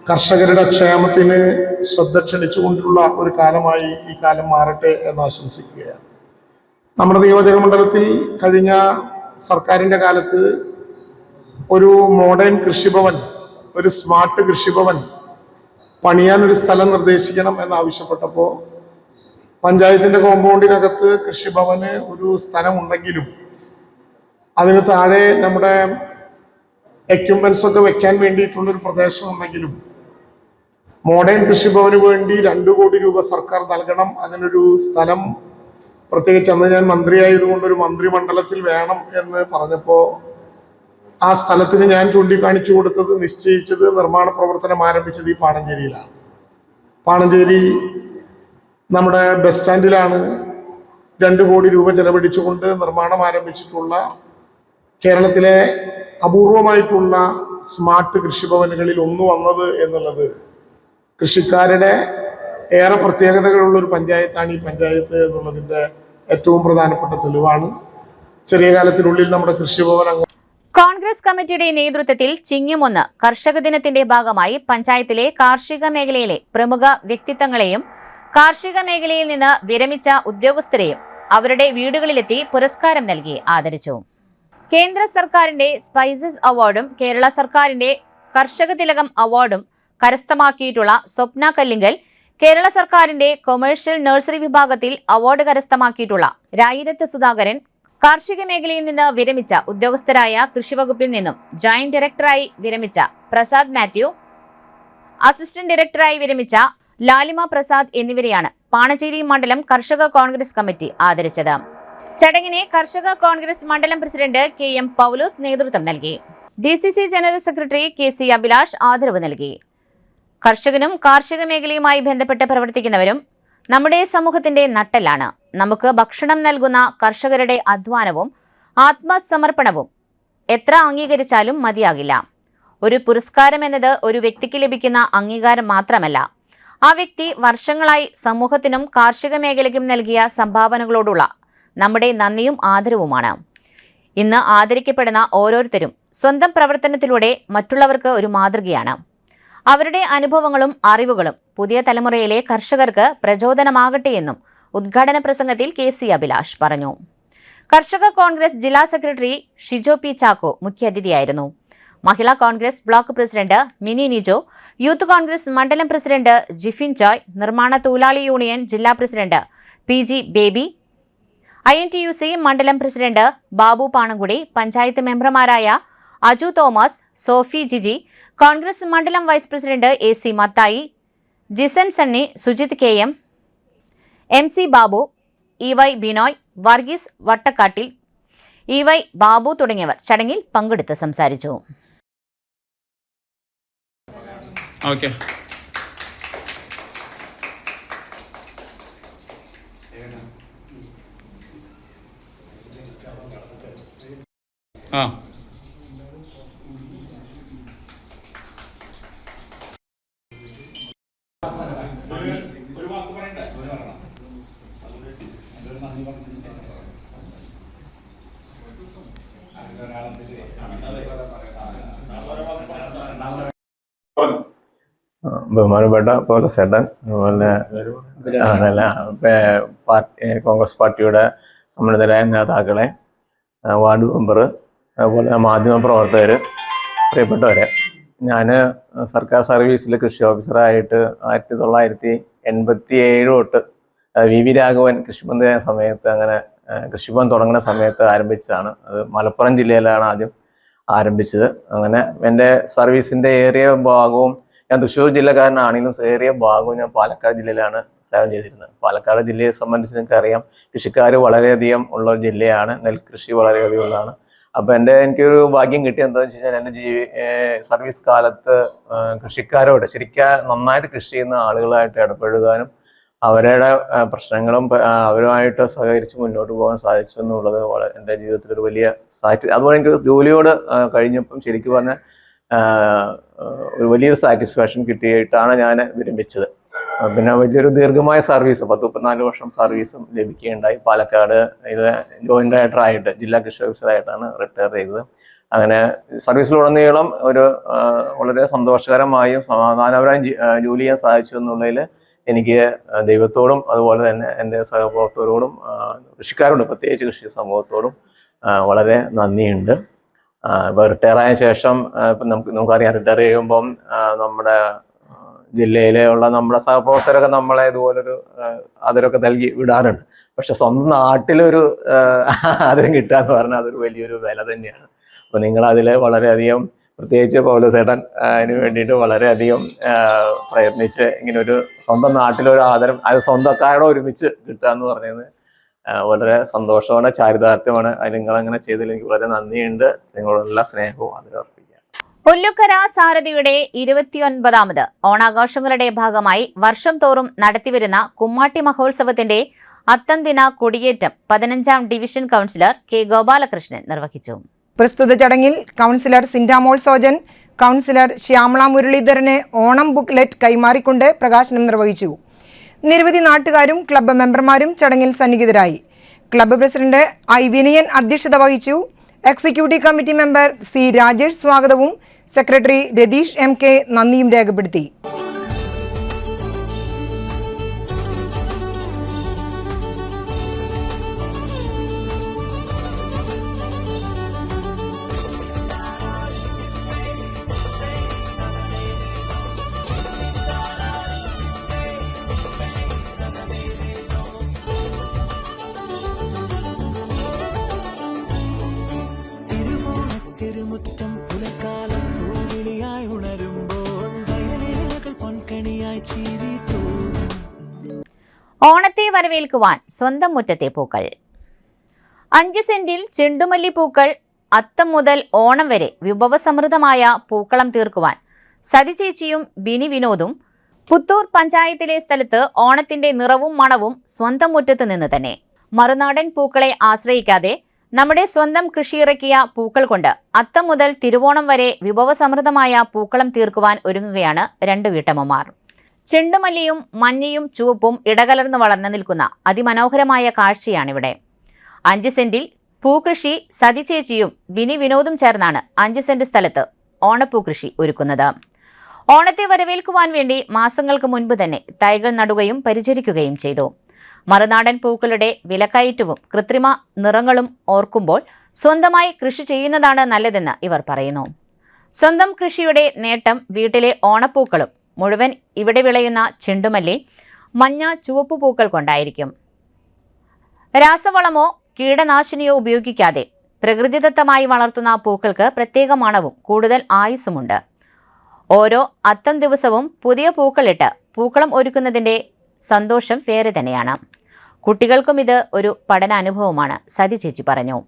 കർഷകരുടെ ക്ഷേമത്തിന് ശ്രദ്ധ ക്ഷണിച്ചുകൊണ്ടുള്ള ഒരു കാലമായി ഈ കാലം മാറട്ടെ എന്ന് ആശംസിക്കുകയാണ്. നമ്മുടെ നിയോജക മണ്ഡലത്തിൽ കഴിഞ്ഞ സർക്കാരിൻ്റെ കാലത്ത് ഒരു മോഡേൺ കൃഷിഭവൻ, ഒരു സ്മാർട്ട് കൃഷിഭവൻ പണിയാൻ ഒരു സ്ഥലം നിർദ്ദേശിക്കണം എന്നാവശ്യപ്പെട്ടപ്പോൾ പഞ്ചായത്തിൻ്റെ കോമ്പൗണ്ടിനകത്ത് കൃഷിഭവന് ഒരു സ്ഥലമുണ്ടെങ്കിലും അതിന് താഴെ നമ്മുടെ എക്യുപ്മെന്റ്സ് ഒക്കെ വെക്കാൻ വേണ്ടിയിട്ടുള്ളൊരു പ്രദേശമുണ്ടെങ്കിലും മോഡേൺ കൃഷിഭവന് വേണ്ടി 2 കോടി രൂപ സർക്കാർ നൽകണം. അതിനൊരു സ്ഥലം പ്രത്യേകിച്ച് അന്ന് ഞാൻ മന്ത്രിയായതുകൊണ്ട് ഒരു മന്ത്രിമണ്ഡലത്തിൽ വേണം എന്ന് പറഞ്ഞപ്പോൾ ആ സ്ഥലത്തിന് ഞാൻ ചൂണ്ടിക്കാണിച്ചു കൊടുത്തത്, നിശ്ചയിച്ചത്, നിർമ്മാണ പ്രവർത്തനം ആരംഭിച്ചത് ഈ പാണഞ്ചേരിയിലാണ്. പാണഞ്ചേരി നമ്മുടെ ബസ് സ്റ്റാൻഡിലാണ് 2 കോടി രൂപ ചെലവഴിച്ചുകൊണ്ട് നിർമ്മാണം ആരംഭിച്ചിട്ടുള്ള കേരളത്തിലെ അപൂർവമായിട്ടുള്ള സ്മാർട്ട് കൃഷിഭവനുകളിൽ ഒന്ന് വന്നത് എന്നുള്ളത് കൃഷിക്കാരുടെ ഏറെ പ്രത്യേകതകളുള്ള ഒരു പഞ്ചായത്താണ് ഈ പഞ്ചായത്ത് എന്നുള്ളതിൻ്റെ ഏറ്റവും പ്രധാനപ്പെട്ട തെളിവാണ്. ചെറിയ കാലത്തിനുള്ളിൽ നമ്മുടെ കൃഷിഭവൻ കോൺഗ്രസ് കമ്മിറ്റിയുടെ നേതൃത്വത്തിൽ ചിങ്ങമൊന്ന് കർഷക ദിനത്തിന്റെ ഭാഗമായി പഞ്ചായത്തിലെ കാർഷിക മേഖലയിലെ പ്രമുഖ വ്യക്തിത്വങ്ങളെയും കാർഷിക മേഖലയിൽ നിന്ന് വിരമിച്ച ഉദ്യോഗസ്ഥരെയും അവരുടെ വീടുകളിലെത്തി പുരസ്കാരം നൽകി ആദരിച്ചു. കേന്ദ്ര സർക്കാരിന്റെ സ്പൈസസ് അവാർഡും കേരള സർക്കാരിന്റെ കർഷക തിലകം അവാർഡും കരസ്ഥമാക്കിയിട്ടുള്ള സ്വപ്ന കല്ലിങ്കൽ, കേരള സർക്കാരിന്റെ കൊമേഴ്ഷ്യൽ നഴ്സറി വിഭാഗത്തിൽ അവാർഡ് കരസ്ഥമാക്കിയിട്ടുള്ള രായിരത്ത് സുധാകരൻ, കാർഷിക മേഖലയിൽ നിന്ന് വിരമിച്ച ഉദ്യോഗസ്ഥരായ കൃഷിവകുപ്പിൽ നിന്നും ജോയിന്റ് ഡയറക്ടറായി വിരമിച്ച പ്രസാദ് മാത്യു, അസിസ്റ്റന്റ് ഡയറക്ടറായി വിരമിച്ച ലാലിമ പ്രസാദ് എന്നിവരെയാണ് പാണഞ്ചേരി മണ്ഡലം കർഷക കോൺഗ്രസ് കമ്മിറ്റി ആദരിച്ചത്. ചടങ്ങിന് കർഷക കോൺഗ്രസ് മണ്ഡലം പ്രസിഡന്റ് KM പൗലോസ് നേതൃത്വം നൽകി. DCC general secretary KC Abhilash ആദരവ് നൽകി. കർഷകനും കാർഷിക മേഖലയുമായി ബന്ധപ്പെട്ട് പ്രവർത്തിക്കുന്നവരും നമ്മുടെ സമൂഹത്തിന്റെ നട്ടെല്ലാണ്. നമുക്ക് ഭക്ഷണം നൽകുന്ന കർഷകരുടെ അധ്വാനവും ആത്മസമർപ്പണവും എത്ര അംഗീകരിച്ചാലും മതിയാകില്ല. ഒരു പുരസ്കാരം എന്നത് ഒരു വ്യക്തിക്ക് ലഭിക്കുന്ന അംഗീകാരം മാത്രമല്ല, ആ വ്യക്തി വർഷങ്ങളായി സമൂഹത്തിനും കാർഷിക മേഖലയ്ക്കും നൽകിയ സംഭാവനകളോടുള്ള നമ്മുടെ നന്ദിയും ആദരവുമാണ്. ഇന്ന് ആദരിക്കപ്പെടുന്ന ഓരോരുത്തരും സ്വന്തം പ്രവർത്തനത്തിലൂടെ മറ്റുള്ളവർക്ക് ഒരു മാതൃകയാണ്. അവരുടെ അനുഭവങ്ങളും അറിവുകളും പുതിയ തലമുറയിലെ കർഷകർക്ക് പ്രചോദനമാകട്ടെയെന്നും ഉദ്ഘാടന പ്രസംഗത്തിൽ KC അഭിലാഷ് പറഞ്ഞു. കർഷക കോൺഗ്രസ് ജില്ലാ സെക്രട്ടറി ഷിജോ P. ചാക്കോ മുഖ്യാതിഥിയായിരുന്നു. Mahila Congress block president Mini Nijo, youth Congress മണ്ഡലം പ്രസിഡന്റ് ജിഫിൻ ജോയ്, നിർമ്മാണ തൊഴിലാളി യൂണിയൻ ജില്ലാ പ്രസിഡന്റ് PG ബേബി, INTUC മണ്ഡലം പ്രസിഡന്റ് ബാബു പാണങ്കുടി, പഞ്ചായത്ത് മെമ്പർമാരായ അജു തോമസ്, സോഫി ജിജി, കോൺഗ്രസ് മണ്ഡലം vice president AC Mathai, Jison Sunny, Sujith KM, MC Babu, EY Binoy, Varghese Vattakkattil, EY Babu തുടങ്ങിയവർ ചടങ്ങിൽ പങ്കെടുത്ത് സംസാരിച്ചു. ഓക്കെ. ആ ബഹുമാനപ്പെട്ട പൗരസേട്ടൻ, അതുപോലെ കോൺഗ്രസ് പാർട്ടിയുടെ സമ്മതിതരായ നേതാക്കളെ, വാർഡ് മെമ്പർ, അതുപോലെ മാധ്യമ പ്രവർത്തകർ, പ്രിയപ്പെട്ടവരെ, ഞാൻ സർക്കാർ സർവീസിൽ കൃഷി ഓഫീസറായിട്ട് 1987 തൊട്ട് VV രാഘവൻ കൃഷിമന്ത്രിയായ സമയത്ത് അങ്ങനെ കൃഷിഭവൻ തുടങ്ങുന്ന സമയത്ത് ആരംഭിച്ചതാണ്. അത് മലപ്പുറം ജില്ലയിലാണ് ആദ്യം ആരംഭിച്ചത്. അങ്ങനെ എൻ്റെ സർവീസിൻ്റെ ഏറിയ ഭാഗവും, ഞാൻ തൃശ്ശൂർ ജില്ലക്കാരനാണെങ്കിലും ഏറിയ ഭാഗവും ഞാൻ പാലക്കാട് ജില്ലയിലാണ് സേവനം ചെയ്തിരുന്നത്. പാലക്കാട് ജില്ലയെ സംബന്ധിച്ച് നിങ്ങൾക്കറിയാം, കൃഷിക്കാർ വളരെയധികം ഉള്ള ഒരു ജില്ലയാണ്, നെൽകൃഷി വളരെയധികം ഉള്ളതാണ്. അപ്പോൾ എനിക്കൊരു ഭാഗ്യം കിട്ടിയത് എന്താണെന്ന് വെച്ച് കഴിഞ്ഞാൽ, എൻ്റെ സർവീസ് കാലത്ത് കൃഷിക്കാരോട് ശരിക്കും നന്നായിട്ട് കൃഷി ചെയ്യുന്ന ആളുകളായിട്ട് ഇടപഴകാനും അവരുടെ പ്രശ്നങ്ങളും അവരുമായിട്ട് സഹകരിച്ച് മുന്നോട്ട് പോകാൻ സാധിച്ചു എന്നുള്ളത് എൻ്റെ ജീവിതത്തിലൊരു വലിയ അതുപോലെ എനിക്ക് ജോലിയോട് കഴിഞ്ഞപ്പം ശരിക്കും പറഞ്ഞാൽ ഒരു വലിയൊരു സാറ്റിസ്ഫാക്ഷൻ കിട്ടിയിട്ടാണ് ഞാൻ വിരമിച്ചത്. പിന്നെ വലിയൊരു ദീർഘമായ സർവീസ് 10-34 വർഷം സർവീസും ലഭിക്കുകയുണ്ടായി. പാലക്കാട് ജോയിന്റ് ഡയറക്ടറായിട്ട് ജില്ലാ കൃഷി ഓഫീസറായിട്ടാണ് റിട്ടയർ ചെയ്തത്. അങ്ങനെ സർവീസിലുടനീളം ഒരു വളരെ സന്തോഷകരമായും സമാധാനപരമായും ജോലി ചെയ്യാൻ സാധിച്ചു എന്നുള്ളതിൽ എനിക്ക് ദൈവത്തോടും അതുപോലെ തന്നെ എൻ്റെ സഹപ്രവർത്തകരോടും കൃഷിക്കാരോടും പ്രത്യേകിച്ച് കൃഷി സമൂഹത്തോടും വളരെ നന്ദിയുണ്ട്. ഇപ്പോൾ റിട്ടയറായ ശേഷം ഇപ്പം നമുക്കറിയാം, റിട്ടയർ ചെയ്യുമ്പം നമ്മുടെ ജില്ലയിലുള്ള നമ്മുടെ സഹപ്രവർത്തകരൊക്കെ നമ്മളെ ഇതുപോലൊരു ആദരവൊക്കെ നൽകി വിടാറുണ്ട്. പക്ഷെ സ്വന്തം നാട്ടിലൊരു ആദരം കിട്ടുക എന്ന് പറഞ്ഞാൽ അതൊരു വലിയൊരു വില തന്നെയാണ്. അപ്പോൾ നിങ്ങളതിൽ വളരെയധികം, പ്രത്യേകിച്ച് പൗലോസേട്ടൻ അതിന് വേണ്ടിയിട്ട് വളരെയധികം പ്രയത്നിച്ച് ഇങ്ങനൊരു സ്വന്തം നാട്ടിലൊരു ആദരം അത് സ്വന്തക്കാരോട് ഒരുമിച്ച് കിട്ടുക എന്ന് പറയുന്നത് വളരെ സന്തോഷമാണ്, ചാരിതാർത്ഥ്യമാണ്. അത് നിങ്ങളങ്ങനെ ചെയ്തതിൽ എനിക്ക് വളരെ നന്ദിയുണ്ട്. നിങ്ങളോടുള്ള സ്നേഹവും അതിലർപ്പിക്കാം. ഒല്ലുക്കര സാരഥിയുടെ 29ാമത് ഓണാഘോഷങ്ങളുടെ ഭാഗമായി വർഷം തോറും നടത്തിവരുന്ന കുമ്മാട്ടി മഹോത്സവത്തിന്റെ അത്തം ദിന കൊടിയേറ്റം 15ാം ഡിവിഷൻ കൗൺസിലർ K. ഗോപാലകൃഷ്ണൻ നിർവഹിച്ചു. പ്രസ്തുത ചടങ്ങിൽ കൗൺസിലർ സിൻഡാമോൾ സോജൻ, കൗൺസിലർ ശ്യാമള മുരളീധരന് ഓണം ബുക്ക്ലെറ്റ് കൈമാറിക്കൊണ്ട് പ്രകാശനം നിർവഹിച്ചു. നിരവധി നാട്ടുകാരും ക്ലബ്ബ് മെമ്പർമാരും ചടങ്ങിൽ സന്നിഹിതരായി. Club president I. വിനയൻ അധ്യക്ഷത വഹിച്ചു. Executive committee member C. Rajesh സ്വാഗതവും സെക്രട്ടറി രതീഷ് MK നന്ദിയും രേഖപ്പെടുത്തി. ഓണത്തെ വരവേൽക്കുവാൻ സ്വന്തം മുറ്റത്തെ പൂക്കൾ. 5 സെന്റിൽ ചെണ്ടുമല്ലി പൂക്കൾ അത്തം മുതൽ ഓണം വരെ വിഭവസമൃദ്ധമായ പൂക്കളം തീർക്കുവാൻ സതി ചേച്ചിയും ബിനി വിനോദും പുത്തൂർ പഞ്ചായത്തിലെ സ്ഥലത്ത് ഓണത്തിന്റെ നിറവും മണവും സ്വന്തം മുറ്റത്ത് നിന്ന് തന്നെ. മറുനാടൻ പൂക്കളെ ആശ്രയിക്കാതെ നമ്മുടെ സ്വന്തം കൃഷിയിറക്കിയ പൂക്കൾ കൊണ്ട് അത്തം മുതൽ തിരുവോണം വരെ വിഭവസമൃദ്ധമായ പൂക്കളം തീർക്കുവാൻ ഒരുങ്ങുകയാണ് 2 വീട്ടമ്മമാർ. ചെണ്ടുമല്ലിയും മഞ്ഞയും ചുവപ്പും ഇടകലർന്ന് വളർന്നു നിൽക്കുന്ന അതിമനോഹരമായ കാഴ്ചയാണിവിടെ. 5 സെന്റിൽ പൂക്കൃഷി സതി ചേച്ചിയും ബിനി വിനോദും ചേർന്നാണ് 5 സെന്റ് സ്ഥലത്ത് ഓണപ്പൂക്കൃഷി ഒരുക്കുന്നത്. ഓണത്തെ വരവേൽക്കുവാൻ വേണ്ടി മാസങ്ങൾക്ക് മുൻപ് തന്നെ തൈകൾ നടുകയും പരിചരിക്കുകയും ചെയ്തു. മറുനാടൻ പൂക്കളുടെ വിലക്കയറ്റവും കൃത്രിമ നിറങ്ങളും ഓർക്കുമ്പോൾ സ്വന്തമായി കൃഷി ചെയ്യുന്നതാണ് നല്ലതെന്ന് ഇവർ പറയുന്നു. സ്വന്തം കൃഷിയുടെ നേട്ടം വീട്ടിലെ ഓണപ്പൂക്കളും മുഴുവൻ ഇവിടെ വിളയുന്ന ചെണ്ടുമല്ലി, മഞ്ഞ, ചുവപ്പ് പൂക്കൾ കൊണ്ടായിരിക്കും. രാസവളമോ കീടനാശിനിയോ ഉപയോഗിക്കാതെ പ്രകൃതിദത്തമായി വളർത്തുന്ന പൂക്കൾക്ക് പ്രത്യേക മണവും കൂടുതൽ ആയുസ്സുമുണ്ട്. ഓരോ അത്തം ദിവസവും പുതിയ പൂക്കളിട്ട് പൂക്കളം ഒരുക്കുന്നതിൻ്റെ സന്തോഷം വേറെ തന്നെയാണ്. കുട്ടികൾക്കും ഇത് ഒരു പഠനാനുഭവമാണ്, സതി ചേച്ചി പറഞ്ഞു.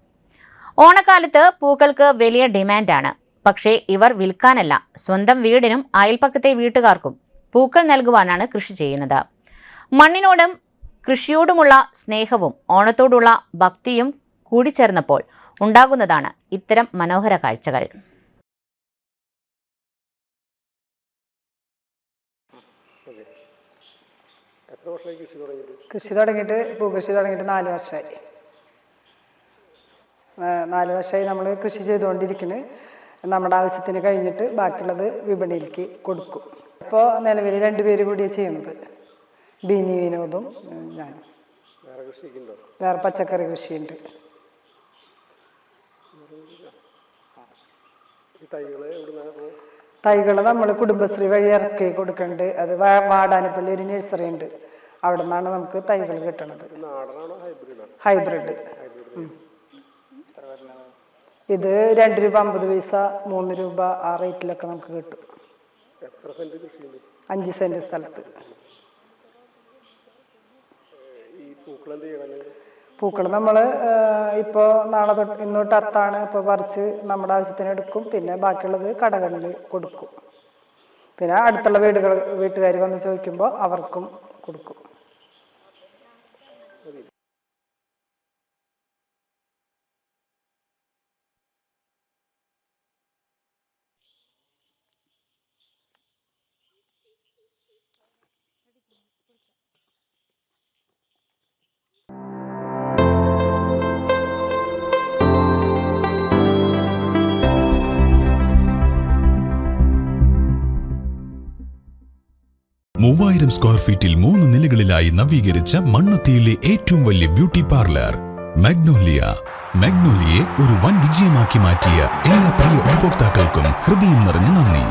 ഓണക്കാലത്ത് പൂക്കൾക്ക് വലിയ ഡിമാൻഡാണ്. പക്ഷേ ഇവർ വിൽക്കാനല്ല, സ്വന്തം വീടിനും അയൽപ്പക്കത്തെ വീട്ടുകാർക്കും പൂക്കൾ നൽകുവാനാണ് കൃഷി ചെയ്യുന്നത്. മണ്ണിനോടും കൃഷിയോടുമുള്ള സ്നേഹവും ഓണത്തോടുള്ള ഭക്തിയും കൂടിച്ചേർന്നപ്പോൾ ഉണ്ടാകുന്നതാണ് ഇത്തരം മനോഹര കാഴ്ചകൾ. കൃഷി തുടങ്ങിയിട്ട് പൂക്കൃഷി തുടങ്ങിയിട്ട് 4 വർഷമായി. 4 വർഷമായി നമ്മൾ കൃഷി ചെയ്തുകൊണ്ടിരിക്കുന്നത്. നമ്മുടെ ആവശ്യത്തിന് കഴിഞ്ഞിട്ട് ബാക്കിയുള്ളത് വിപണിയിലേക്ക് കൊടുക്കും. ഇപ്പോൾ നിലവിൽ 2 പേര് കൂടിയാണ് ചെയ്യുന്നത്, ബിനി വിനോദും ഞാൻ. വേറെ പച്ചക്കറി കൃഷിയുണ്ട്. തൈകൾ നമ്മൾ കുടുംബശ്രീ വഴി ഇറക്കി കൊടുക്കുന്നുണ്ട്. അത് വാടാനപ്പള്ളി ഒരു നഴ്സറി ഉണ്ട്, അവിടെ നിന്നാണ് നമുക്ക് തൈകൾ കിട്ടുന്നത്. ഹൈബ്രിഡ്. ഇത് 2 രൂപ 50 പൈസ, 3 രൂപ ആ റേറ്റിലൊക്കെ നമുക്ക് കിട്ടും. 5 സെന്റ് സ്ഥലത്ത്. പൂക്കൾ നമ്മൾ ഇപ്പോൾ നാളെ തൊട്ട് ഇന്ന് തൊട്ട് അത്താണ്. ഇപ്പോൾ പറിച്ച് നമ്മുടെ ആവശ്യത്തിന് എടുക്കും. പിന്നെ ബാക്കിയുള്ളത് കടകളിൽ കൊടുക്കും. പിന്നെ അടുത്തുള്ള വീട്ടുകാർ വന്ന് ചോദിക്കുമ്പോൾ അവർക്കും കൊടുക്കും. മൂവായിരം സ്ക്വയർ ഫീറ്റിൽ 3 നിലകളിലായി നവീകരിച്ച മണ്ണുത്തിയിലെ ഏറ്റവും വലിയ ബ്യൂട്ടി പാർലർ മാഗ്നോലിയ. മാഗ്നോലിയെ ഒരു വൻ വിജയമാക്കി മാറ്റിയ എല്ലാ പ്രിയ ഉപഭോക്താക്കൾക്കും ഹൃദയം നിറഞ്ഞ നന്ദി.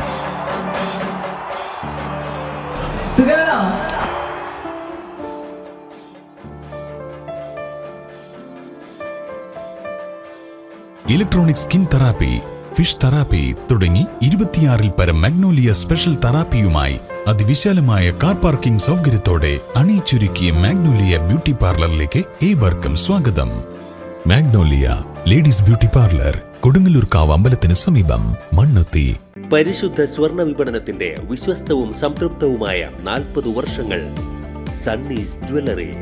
Electronic skin therapy, fish therapy തുടങ്ങി 26-ൽ പരം മാഗ്നോലിയ സ്പെഷ്യൽ തെറാപ്പിയുമായി അതിവിശാലമായ കാർ പാർക്കിംഗ് സൗകര്യത്തോടെ അണിയിച്ചൊരുക്കിയ മാഗ്നോലിയ ബ്യൂട്ടി പാർലറിലേക്ക് ഏവർക്കും സ്വാഗതം. മാഗ്നോലിയ ലേഡീസ് ബ്യൂട്ടി പാർലർ, കൊടുങ്ങല്ലൂർക്കാവ് അമ്പലത്തിന് സമീപം, മണ്ണുത്തി. പരിശുദ്ധ സ്വർണ്ണ വിപണനത്തിന്റെ വിശ്വസ്തവും സംതൃപ്തവുമായ 40 വർഷങ്ങൾ. സണ്ണീസ് ജ്വല്ലറി.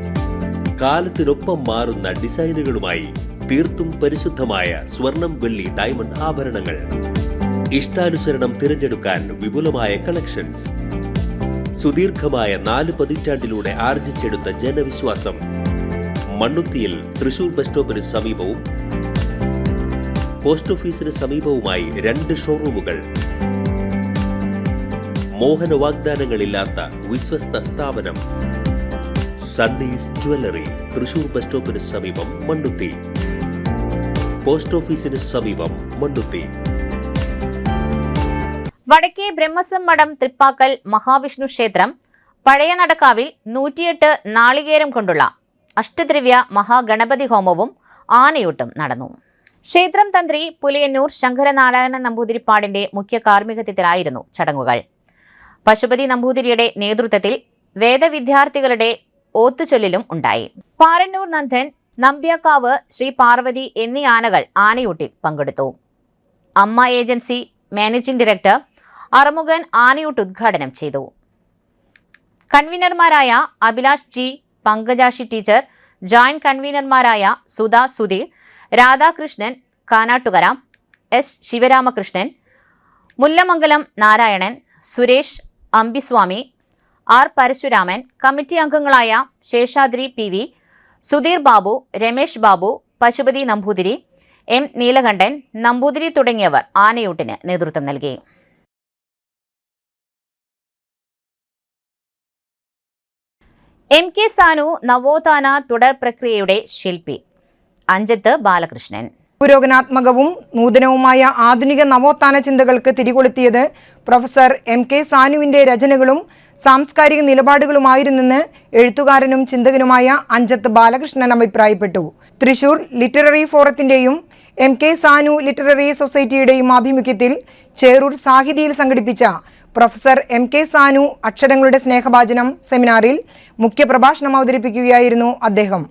കാലത്തിനൊപ്പം മാറുന്ന ഡിസൈനുകളുമായി തീർത്തും പരിശുദ്ധമായ സ്വർണം, വെള്ളി, ഡയമണ്ട് ആഭരണങ്ങൾ. ഇഷ്ടാനുസരണം തിരഞ്ഞെടുക്കാൻ വിപുലമായ കളക്ഷൻസ്. സുദീർഘമായ 4 പതിറ്റാണ്ടിലൂടെ ആർജിച്ചെടുത്ത ജനവിശ്വാസം. മണ്ണുത്തിയിൽ തൃശൂർ ബസ് സ്റ്റോപ്പിന് സമീപവും പോസ്റ്റ് ഓഫീസിന് സമീപവുമായി 2 ഷോറൂമുകൾ. മോഹന വാഗ്ദാനങ്ങളില്ലാത്ത വിശ്വസ്ത സ്ഥാപനം. സണ്ണീസ് ജ്വല്ലറി, തൃശൂർ ബസ് സ്റ്റോപ്പിന് സമീപം, മണ്ണുത്തി. പോസ്റ്റ് ഓഫീസിന് സമീപം, മണ്ണുത്തി. വടക്കേ ബ്രഹ്മസം മഠം തൃപ്പാക്കൽ മഹാവിഷ്ണു ക്ഷേത്രം പഴയ നടക്കാവിൽ 108 നാളികേരം കൊണ്ടുള്ള അഷ്ടദ്രവ്യ മഹാഗണപതി ഹോമവും ആനയൂട്ടും നടന്നു. ക്ഷേത്രം തന്ത്രി പുലിയന്നൂർ ശങ്കരനാരായണ നമ്പൂതിരിപ്പാടിന്റെ മുഖ്യ കാർമ്മികത്വത്തിലായിരുന്നു ചടങ്ങുകൾ. പശുപതി നമ്പൂതിരിയുടെ നേതൃത്വത്തിൽ വേദവിദ്യാർത്ഥികളുടെ ഓത്തുചൊല്ലിലും ഉണ്ടായി. പാറന്നൂർ നന്ദൻ, നമ്പ്യാക്കാവ്, ശ്രീ പാർവതി എന്നീ ആനകൾ ആനയൂട്ടിൽ പങ്കെടുത്തു. Amma agency managing director Arumukhan ആനയൂട്ട് ഉദ്ഘാടനം ചെയ്തു. കൺവീനർമാരായ Abhilash G, Pankajakshi teacher, joint കൺവീനർമാരായ Sudha Sudheer, Radhakrishnan Kanattukara, S Sivaramakrishnan, Mullamangalam Narayanan, Suresh Ambiswamy, R Parasuraman, committee അംഗങ്ങളായ Seshadri P V, Sudheer Babu, Ramesh Babu, Pasupathi Namboothiri, M Neelakantan Namboothiri തുടങ്ങിയവർ ആനയൂട്ടിന് നേതൃത്വം നൽകി. എം കെ സാനു നവോത്ഥാന തുടർ പ്രക്രിയയുടെ ശില്പി. അഞ്ചത്ത് ബാലകൃഷ്ണൻ. പുരോഗമനാത്മകവും നൂതനവുമായ ആധുനിക നവോത്ഥാന ചിന്തകൾക്ക് തിരികൊളുത്തിയത് പ്രൊഫസർ എം കെ സാനുവിന്റെ രചനകളും സാംസ്കാരിക നിലപാടുകളുമായിരുന്നെന്ന് എഴുത്തുകാരനും ചിന്തകനുമായ അഞ്ചത്ത് ബാലകൃഷ്ണൻ അഭിപ്രായപ്പെട്ടു. തൃശൂർ ലിറ്റററി ഫോറത്തിന്റെയും എം കെ സാനു ലിറ്റററി സൊസൈറ്റിയുടെയും ആഭിമുഖ്യത്തിൽ ചേറൂർ സാഹിതിയിൽ സംഘടിപ്പിച്ച പ്രൊഫസർ എം കെ സാനു അക്ഷരങ്ങളുടെ സ്നേഹഭാജനം സെമിനാറിൽ മുഖ്യപ്രഭാഷണം അവതരിപ്പിക്കുകയായിരുന്നു അദ്ദേഹം.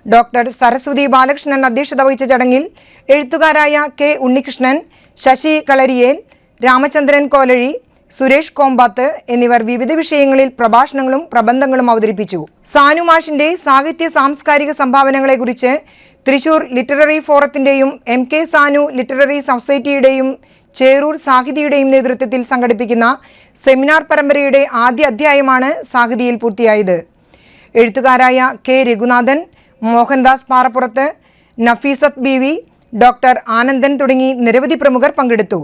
ഡോക്ടർ സരസ്വതി ബാലകൃഷ്ണൻ അധ്യക്ഷത വഹിച്ച ചടങ്ങിൽ എഴുത്തുകാരായ കെ ഉണ്ണികൃഷ്ണൻ, ശശി കളരിയേൽ, രാമചന്ദ്രൻ കോലഴി, സുരേഷ് കോമ്പാത്ത് എന്നിവർ വിവിധ വിഷയങ്ങളിൽ പ്രഭാഷണങ്ങളും പ്രബന്ധങ്ങളും അവതരിപ്പിച്ചു. സാനു മാഷിന്റെ സാഹിത്യ സാംസ്കാരിക സംഭാവനകളെക്കുറിച്ച് തൃശൂർ ലിറ്റററി ഫോറത്തിന്റെയും എം കെ സാനു ലിറ്റററി സൊസൈറ്റിയുടെയും ചേറൂർ സാഹിതിയുടെയും നേതൃത്വത്തിൽ സംഘടിപ്പിക്കുന്ന സെമിനാർ പരമ്പരയുടെ ആദ്യ അധ്യായമാണ് സാഹിതിയിൽ പൂർത്തിയായത്. എഴുത്തുകാരായ കെ രഘുനാഥൻ, മോഹൻദാസ് പാറപ്പുറത്ത്, നഫീസത്ത് ബീവി, ഡോക്ടർ ആനന്ദൻ തുടങ്ങി നിരവധി പ്രമുഖർ പങ്കെടുത്തു.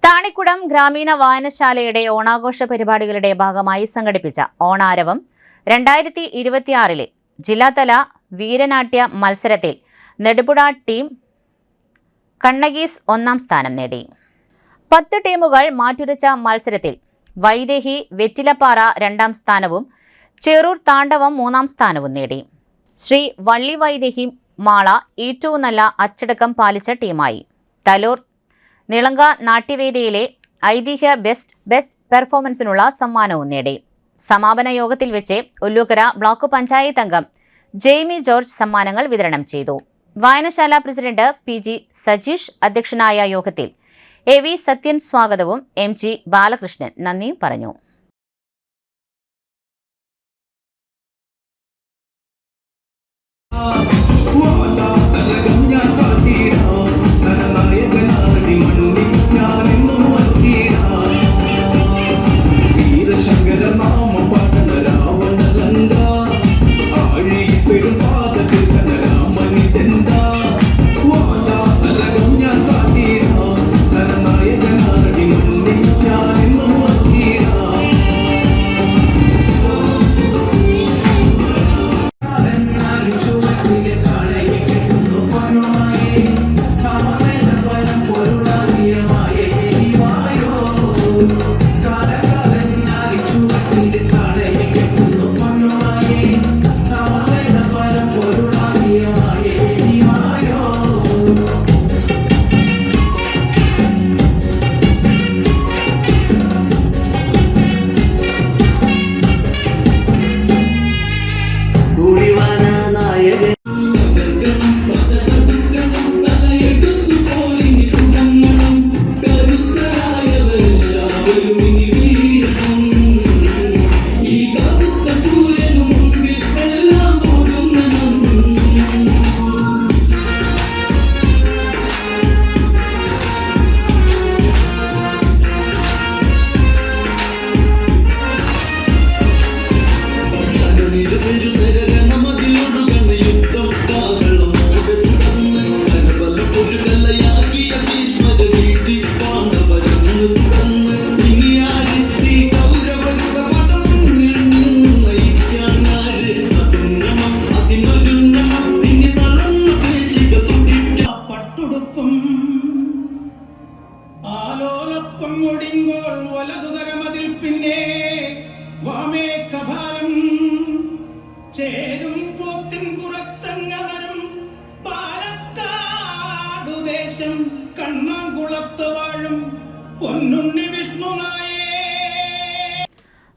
താണിക്കുടം ഗ്രാമീണ വായനശാലയുടെ ഓണാഘോഷ പരിപാടികളുടെ ഭാഗമായി സംഘടിപ്പിച്ച ഓണാരവം 2026 ജില്ലാതല വീരനാട്യ മത്സരത്തിൽ നെടുപുഴ ടീം കണ്ണഗീസ് 1ാം സ്ഥാനം നേടി. 10 ടീമുകൾ മാറ്റുരച്ച മത്സരത്തിൽ വൈദേഹി വെറ്റിലപ്പാറ 2ാം സ്ഥാനവും ചേറൂർ താണ്ഡവം 3ാം സ്ഥാനവും നേടി. ശ്രീ വള്ളി വൈദേഹി മാള ഏറ്റവും നല്ല അച്ചടക്കം പാലിച്ച ടീമായി. തലൂർ നിളങ്ക നാട്യവേദിയിലെ ഐതിഹ്യ ബെസ്റ്റ് പെർഫോമൻസിനുള്ള സമ്മാനവും നേടി. സമാപന യോഗത്തിൽ വെച്ച് ഒല്ലൂക്കര ബ്ലോക്ക് പഞ്ചായത്ത് അംഗം ജെയ്മി ജോർജ് സമ്മാനങ്ങൾ വിതരണം ചെയ്തു. വായനശാല പ്രസിഡന്റ് PG സജീഷ് അധ്യക്ഷനായ യോഗത്തിൽ AV സത്യൻ സ്വാഗതവും MG ബാലകൃഷ്ണൻ നന്ദിയും പറഞ്ഞു.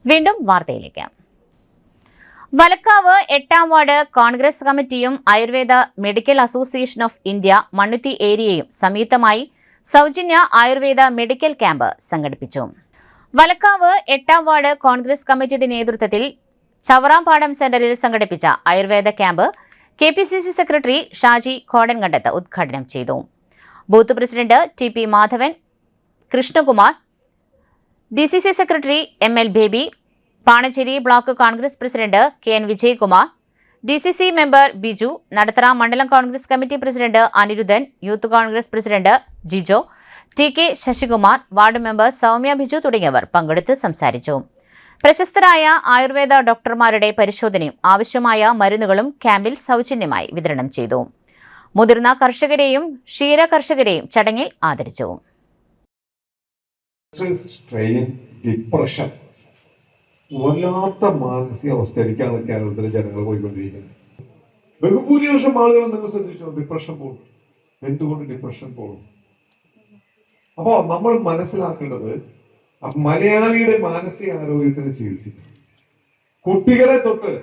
വീണ്ടും വാർത്തയിലേക്ക്. വലക്കാവ് 8ാം വാർഡ് കോൺഗ്രസ് കമ്മിറ്റിയും Ayurveda medical association of India Mannuthy ഏരിയയും സംയുക്തമായി സൗജന്യ ആയുർവേദ മെഡിക്കൽ ക്യാമ്പ് സംഘടിപ്പിച്ചു. വലക്കാവ് 8ാം വാർഡ് കോൺഗ്രസ് കമ്മിറ്റിയുടെ നേതൃത്വത്തിൽ ചവറാംപാടം സെന്ററിൽ സംഘടിപ്പിച്ച ayurveda camp KPCC secretary Shaji Kodankandath ഉദ്ഘാടനം ചെയ്തു. Booth president TP Madhavan, Krishnakumar, DCC secretary ML Baby, Panancheri block Congress president KN Vijayakumar, DCC member Biju, Nadathara മണ്ഡലം Congress committee president Aniruddhan, youth Congress president Jijo, TK Sasikumar, ward member Soumya Biju തുടങ്ങിയവർ പങ്കെടുത്ത് സംസാരിച്ചു. പ്രശസ്തരായ ആയുർവേദ ഡോക്ടർമാരുടെ പരിശോധനയും ആവശ്യമായ മരുന്നുകളും ക്യാമ്പിൽ സൗജന്യമായി വിതരണം ചെയ്തു. മുതിർന്ന കർഷകരെയും ക്ഷീര കർഷകരെയും ചടങ്ങിൽ ആദരിച്ചു. ഡിപ്രഷൻ, വല്ലാത്ത മാനസികാവസ്ഥയിലേക്കാണ് കേരളത്തിലെ ജനങ്ങൾ പോയിക്കൊണ്ടിരിക്കുന്നത്. ബഹുഭൂരിപക്ഷം ആളുകൾ നിങ്ങൾ ശ്രദ്ധിച്ചോ, ഡിപ്രഷൻ പോകും. എന്തുകൊണ്ട് ഡിപ്രഷൻ പോകും? അപ്പോ നമ്മൾ മനസ്സിലാക്കേണ്ടത് മലയാളിയുടെ മാനസികാരോഗ്യത്തിന് ചികിത്സിക്കും. കുട്ടികളെ തൊട്ട്,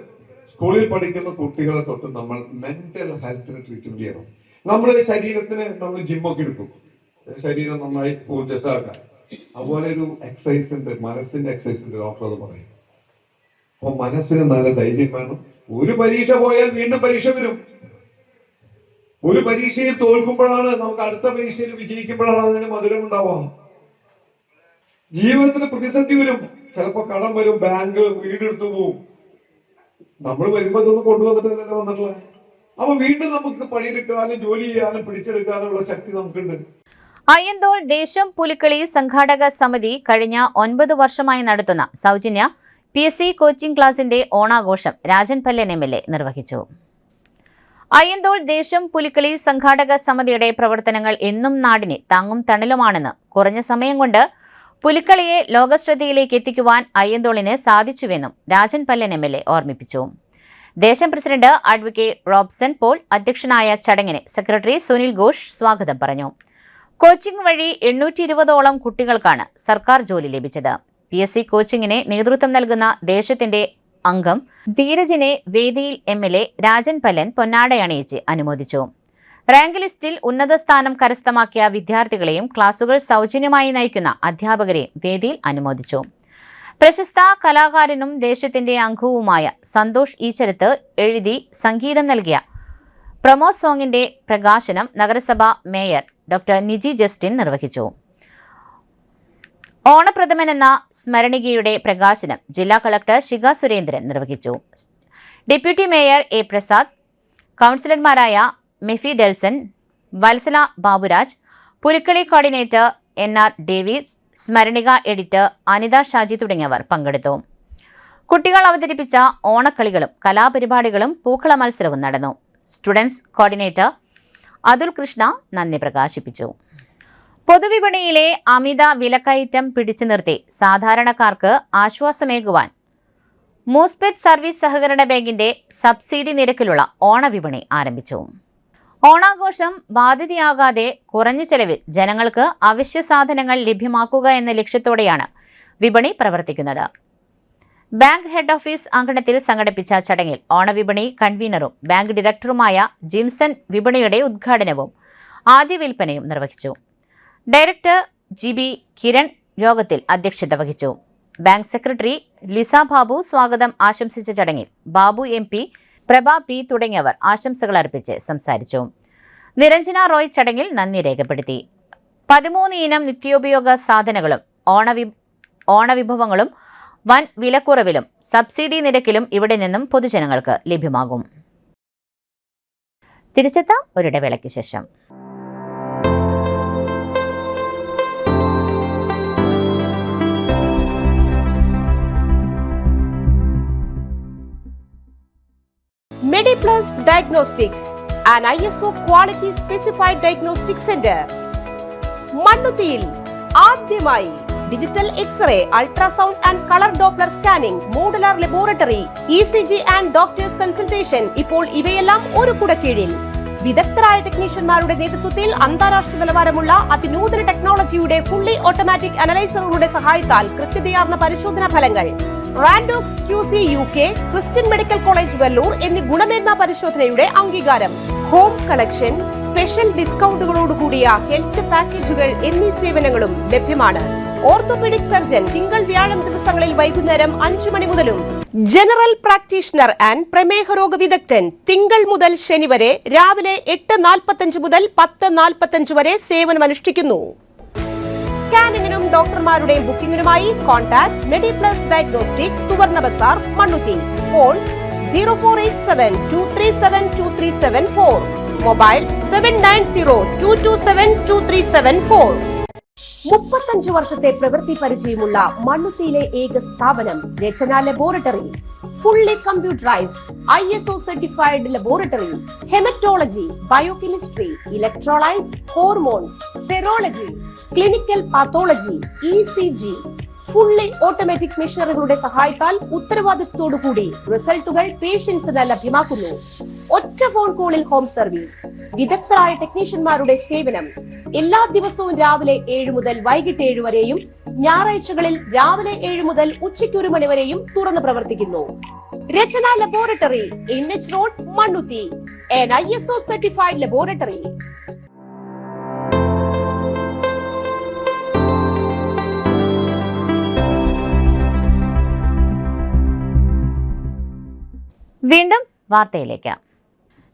സ്കൂളിൽ പഠിക്കുന്ന കുട്ടികളെ തൊട്ട് നമ്മൾ മെന്റൽ ഹെൽത്തിന് ട്രീറ്റ്മെന്റ് ചെയ്യണം. നമ്മുടെ ശരീരത്തിന് നമ്മൾ ജിമ്മൊക്കെ എടുക്കും, ശരീരം നന്നായി ഊർജ്ജസ്വലമാക്കാൻ. അതുപോലെ ഒരു എക്സസൈസ് ഉണ്ട്, മനസ്സിന്റെ എക്സസൈസ് ഉണ്ട്, ഡോക്ടർ അത് പറയും. അപ്പൊ മനസ്സിന് നല്ല ധൈര്യം വേണം. ഒരു പരീക്ഷ പോയാൽ വീണ്ടും പരീക്ഷ വരും. ഒരു പരീക്ഷയിൽ തോൽക്കുമ്പോഴാണ് നമുക്ക് അടുത്ത പരീക്ഷയിൽ വിജയിക്കുമ്പോഴാണ് അതിന് മധുരം ഉണ്ടാവുക. ജീവിതത്തിന് പ്രതിസന്ധി വരും, ചിലപ്പോ കടം വരും, ബാങ്ക് വീടെടുത്തു പോവും. നമ്മൾ വരുമ്പോ ഇതൊന്നും കൊണ്ടുവന്നിട്ട് വന്നിട്ടുള്ളത്. അപ്പൊ വീണ്ടും നമുക്ക് പണിയെടുക്കാനും ജോലി ചെയ്യാനും പിടിച്ചെടുക്കാനുള്ള ശക്തി നമുക്കുണ്ട്. അയ്യന്തോൾ ദേശം പുലിക്കളി സംഘാടക സമിതി കഴിഞ്ഞ 9 വർഷമായി നടത്തുന്ന സൗജന്യ PSC കോച്ചിംഗ് ക്ലാസിന്റെ ഓണാഘോഷം രാജൻ പല്ലൻ MLA നിർവഹിച്ചു. അയ്യന്തോൾ ദേശം പുലിക്കളി സംഘാടക സമിതിയുടെ പ്രവർത്തനങ്ങൾ എന്നും നാടിനെ താങ്ങും തണലുമാണെന്ന്, കുറഞ്ഞ സമയം കൊണ്ട് പുലിക്കളിയെ ലോകശ്രദ്ധയിലേക്ക് എത്തിക്കുവാൻ അയ്യന്തോളിന് സാധിച്ചുവെന്നും രാജൻ പല്ലൻ MLA ഓർമ്മിപ്പിച്ചു. ദേശം പ്രസിഡന്റ് അഡ്വക്കേറ്റ് റോബ്സൺ പോൾ അധ്യക്ഷനായ ചടങ്ങിന് സെക്രട്ടറി സുനിൽ ഘോഷ് സ്വാഗതം പറഞ്ഞു. കോച്ചിംഗ് വഴി 820ഓളം കുട്ടികൾക്കാണ് സർക്കാർ ജോലി ലഭിച്ചത്. PSC കോച്ചിങ്ങിന് നേതൃത്വം നൽകുന്ന ദേശത്തിന്റെ അംഗം ധീരജിനെ വേദിയിൽ MLA രാജൻ പല്ലൻ പൊന്നാടയണിയിച്ച് അനുമോദിച്ചു. റാങ്ക് ലിസ്റ്റിൽ ഉന്നത സ്ഥാനം കരസ്ഥമാക്കിയ വിദ്യാർത്ഥികളെയും ക്ലാസുകൾ സൗജന്യമായി നയിക്കുന്ന അധ്യാപകരെയും വേദിയിൽ അനുമോദിച്ചു. പ്രശസ്ത കലാകാരനും ദേശത്തിന്റെ അംഗവുമായ സന്തോഷ് ഈച്ചരത്ത് എഴുതി സംഗീതം നൽകിയ പ്രമോ സോങ്ങിന്റെ പ്രകാശനം നഗരസഭ മേയർ ഡോക്ടർ നിജി ജസ്റ്റിൻ നിർവഹിച്ചു. ഓണപ്രഥമൻ എന്ന സ്മരണികയുടെ പ്രകാശനം ജില്ലാ കളക്ടർ ശിഖ സുരേന്ദ്രൻ നിർവഹിച്ചു. ഡെപ്യൂട്ടി മേയർ A പ്രസാദ്, കൗൺസിലർമാരായ Mefi Delson, Vatsala Baburaj, Pulikkali coordinator NR David, സ്മരണിക എഡിറ്റർ അനിത ഷാജി തുടങ്ങിയവർ പങ്കെടുത്തു. കുട്ടികൾ അവതരിപ്പിച്ച ഓണക്കളികളും കലാപരിപാടികളും പൂക്കള മത്സരവും നടന്നു. സ്റ്റുഡൻസ് കോർഡിനേറ്റർ അതുൽ കൃഷ്ണ നന്ദി പ്രകാശിപ്പിച്ചു. പൊതുവിപണിയിലെ അമിത വിലക്കയറ്റം പിടിച്ചു നിർത്തി സാധാരണക്കാർക്ക് ആശ്വാസമേകുവാൻ മൂസ്പെറ്റ് സർവീസ് സഹകരണ ബാങ്കിന്റെ സബ്സിഡി നിരക്കിലുള്ള ഓണവിപണി ആരംഭിച്ചു. ഓണാഘോഷം ബാധിതയാകാതെ കുറഞ്ഞ ചെലവിൽ ജനങ്ങൾക്ക് അവശ്യ സാധനങ്ങൾ ലഭ്യമാക്കുക എന്ന ലക്ഷ്യത്തോടെയാണ് വിപണി പ്രവർത്തിക്കുന്നത്. ബാങ്ക് ഹെഡ് ഓഫീസ് അങ്കണത്തിൽ സംഘടിപ്പിച്ച ചടങ്ങിൽ ഓണവിപണി കൺവീനറും ബാങ്ക് ഡയറക്ടറുമായ ജിംസൺ വിപണിയുടെ ഉദ്ഘാടനവും ആദ്യ വിൽപ്പനയും നിർവഹിച്ചു. ഡയറക്ടർ GB കിരൺ യോഗത്തിൽ അധ്യക്ഷത വഹിച്ചു. ബാങ്ക് സെക്രട്ടറി ലിസ ബാബു സ്വാഗതം ആശംസിച്ച ചടങ്ങിൽ ബാബു MP, പ്രഭ P തുടങ്ങിയവർ ആശംസകൾ അർപ്പിച്ച് സംസാരിച്ചു. നിരഞ്ജന റോയ് ചടങ്ങിൽ നന്ദി രേഖപ്പെടുത്തി. 13 ഇനം നിത്യോപയോഗ സാധനങ്ങളും ഓണവിഭവങ്ങളും വൻ വിലക്കുറവിലും സബ്സിഡി നിരക്കിലും ഇവിടെ നിന്നും പൊതുജനങ്ങൾക്ക് ലഭ്യമാകും. തിരിച്ചെത്താം ഒരിടവേളയ്ക്ക് ശേഷം. MediPlus Diagnostics, an ISO quality specified diagnostic center. മണ്ണുത്തിയിൽ ആദ്യമായി digital X-ray, ultrasound and colour Doppler scanning, modular laboratory, ECG and doctors consultation. ഇപ്പോൾ ഇവയെല്ലാം ഒരു കുടക്കീഴിൽ. വിദഗ്ധരായ ടെക്നീഷ്യന്മാരുടെ നേതൃത്വത്തിൽ അന്താരാഷ്ട്ര നിലവാരമുള്ള അതിനൂതന ടെക്നോളജിയുടെ ഫുള്ളി ഓട്ടോമാറ്റിക് അനലൈസറുകളുടെ സഹായത്താൽ കൃത്യതയാർന്ന പരിശോധനാ ഫലങ്ങൾ. റാൻഡോക്സ് QC UK, Christian medical college Vellore എന്നീ ഗുണമേന്മ പരിശോധനയുടെ അംഗീകാരം. ഹോം കളക്ഷൻ, സ്പെഷ്യൽ ഡിസ്കൗണ്ടുകളോടുകൂടിയ ഹെൽത്ത് പാക്കേജുകൾ എന്നീ സേവനങ്ങളും ലഭ്യമാണ്. ഓർത്തോപീഡിക് സർജൻ തിങ്കൾ വ്യാഴം ദിവസങ്ങളിൽ വൈകുന്നേരം 5 മണി മുതലും ജനറൽ പ്രാക്ടീഷണർ ആൻഡ് പ്രമേഹ രോഗ വിദഗ്ധൻ തിങ്കൾ മുതൽ ശനി വരെ രാവിലെ 8:45 മുതൽ 10:45 വരെ സേവനമനുഷ്ഠിക്കുന്നു. സ്കാനിങ്ങിനും ഡോക്ടർമാരുടെയും ബുക്കിംഗിനുമായി കോൺടാക്ട് MediPlus Diagnostics, സുവർണ ബസാർ, മണ്ണുത്തി. ഫോൺ 0487-237-2374. Mobile 790-227-2374. 35 വർഷത്തെ പ്രവൃത്തി പരിചയമുള്ള മണ്ണുത്തിയിലെ ഏക സ്ഥാപനം Rachana laboratory. Fully computerised ISO certified laboratory. Haematology, biochemistry, electrolytes, hormones, serology, clinical pathology, ECG. Fully automatic മെഷീനറികളുടെ സഹായത്താൽ ഉത്തരവാദിത്തത്തോടുകൂടി റിസൾട്ടുകൾ പേഷ്യൻസിന് ലഭ്യമാക്കുന്നു. ഒറ്റ ഫോൺ കോളിൽ ഹോം സർവീസ്. വിദഗ്ധരായ ടെക്നീഷ്യന്മാരുടെ സേവനം. എല്ലാ ദിവസവും രാവിലെ 7 മുതൽ വൈകിട്ട് 7 വരെയും ഞായറാഴ്ചകളിൽ രാവിലെ 7 മുതൽ ഉച്ചയ്ക്ക് 1 മണി വരെയും തുറന്നു പ്രവർത്തിക്കുന്നു. Rachana laboratory, NH road, Mannuthy. An ISO certified laboratory. വീണ്ടും വാർത്തയിലേക്ക്.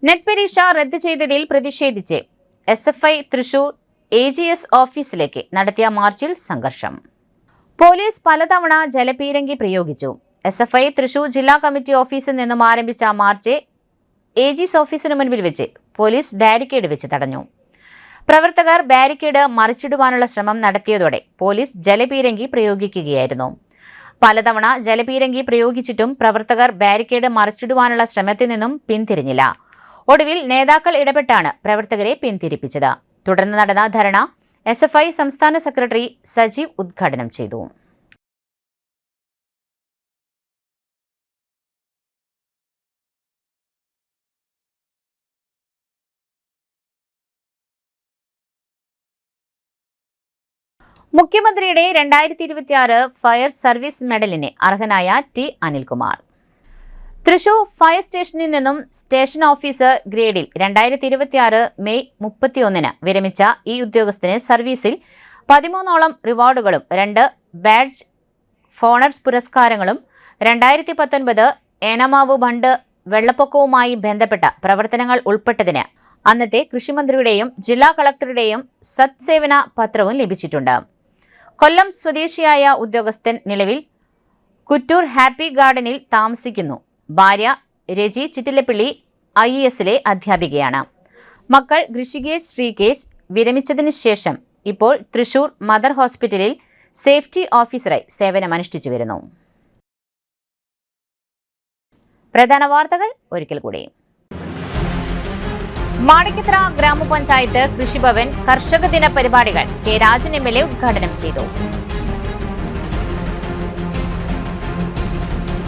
നെറ്റ് പരീക്ഷ റദ്ദു ചെയ്തതിൽ പ്രതിഷേധിച്ച് SFI തൃശൂർ AGS ഓഫീസിലേക്ക് നടത്തിയ മാർച്ചിൽ സംഘർഷം. പോലീസ് പലതവണ ജലപീരങ്കി പ്രയോഗിച്ചു. SFI തൃശൂർ ജില്ലാ കമ്മിറ്റി ഓഫീസിൽ നിന്നും ആരംഭിച്ച മാർച്ച് AGS ഓഫീസിന് മുൻപിൽ വെച്ച് പോലീസ് ബാരിക്കേഡ് വെച്ച് തടഞ്ഞു. പ്രവർത്തകർ ബാരിക്കേഡ് മറിച്ചിടുവാനുള്ള ശ്രമം നടത്തിയതോടെ പോലീസ് ജലപീരങ്കി പ്രയോഗിക്കുകയായിരുന്നു. പലതവണ ജലപീരങ്കി പ്രയോഗിച്ചിട്ടും പ്രവർത്തകർ ബാരിക്കേഡ് മറിച്ചിടുവാനുള്ള ശ്രമത്തിൽ നിന്നും പിന്തിരിഞ്ഞില്ല. ഒടുവിൽ നേതാക്കൾ ഇടപെട്ടാണ് പ്രവർത്തകരെ പിന്തിരിപ്പിച്ചത്. തുടർന്ന് നടന്ന ധർണ SFI സംസ്ഥാന സെക്രട്ടറി സജീവ് ഉദ്ഘാടനം ചെയ്തു. മുഖ്യമന്ത്രിയുടെ 2026 ഫയർ സർവീസ് മെഡലിന് അർഹനായ T അനിൽകുമാർ. തൃശൂർ ഫയർ സ്റ്റേഷനിൽ നിന്നും സ്റ്റേഷൻ ഓഫീസർ ഗ്രേഡിൽ 2026 മെയ് 31 വിരമിച്ച ഈ ഉദ്യോഗസ്ഥന് സർവീസിൽ 13ഓളം റിവാർഡുകളും 2 ബാഡ്ജ് ഫോണർസ് പുരസ്കാരങ്ങളും 2019 ഏനമാവ് ബണ്ട് വെള്ളപ്പൊക്കവുമായി ബന്ധപ്പെട്ട പ്രവർത്തനങ്ങൾ ഉൾപ്പെട്ടതിന് അന്നത്തെ കൃഷിമന്ത്രിയുടെയും ജില്ലാ കളക്ടറുടെയും സത്സേവന പത്രവും ലഭിച്ചിട്ടുണ്ട്. കൊല്ലം സ്വദേശിയായ ഉദ്യോഗസ്ഥൻ നിലവിൽ കുറ്റൂർ ഹാപ്പി ഗാർഡനിൽ താമസിക്കുന്നു. ഭാര്യ രജി ചിറ്റിലപ്പിള്ളി IESലെ അധ്യാപികയാണ്. മക്കൾ ഋഷികേഷ്, ശ്രീകേഷ് വിരമിച്ചതിനു ശേഷം ഇപ്പോൾ തൃശൂർ മദർ ഹോസ്പിറ്റലിൽ സേഫ്റ്റി ഓഫീസറായി സേവനമനുഷ്ഠിച്ചു വരുന്നു. പ്രധാന വാർത്തകൾ ഒരിക്കൽ കൂടി. മാണിക്കത്തറ ഗ്രാമപഞ്ചായത്ത് കൃഷിഭവൻ കർഷക ദിന പരിപാടികൾ K രാജൻ MLA ഉദ്ഘാടനം ചെയ്തു.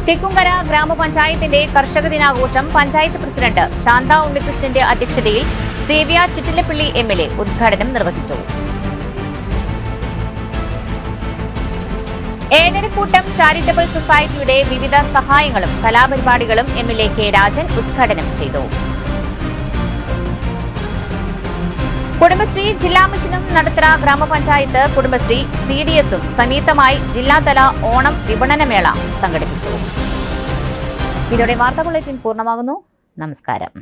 തെക്കുംകര ഗ്രാമപഞ്ചായത്തിന്റെ കർഷക ദിനാഘോഷം പഞ്ചായത്ത് പ്രസിഡന്റ് ശാന്ത ഉണ്ണികൃഷ്ണന്റെ അധ്യക്ഷതയിൽ സേവ്യ ചിറ്റിലപ്പള്ളി MLA ഉദ്ഘാടനം നിർവഹിച്ചു. ഏഴരക്കൂട്ടം ചാരിറ്റബിൾ സൊസൈറ്റിയുടെ വിവിധ സഹായങ്ങളും കലാപരിപാടികളും MLA K രാജൻ ഉദ്ഘാടനം ചെയ്തു. കുടുംബശ്രീ ജില്ലാ മിഷനും നടത്തറ ഗ്രാമപഞ്ചായത്ത് കുടുംബശ്രീ CDSഉം സംയുക്തമായി ജില്ലാതല ഓണം വിപണനമേള സംഘടിപ്പിച്ചു. ഇതോടെ വാർത്താ ബുള്ളറ്റിൻ പൂർണ്ണമാകുന്നു. നമസ്കാരം.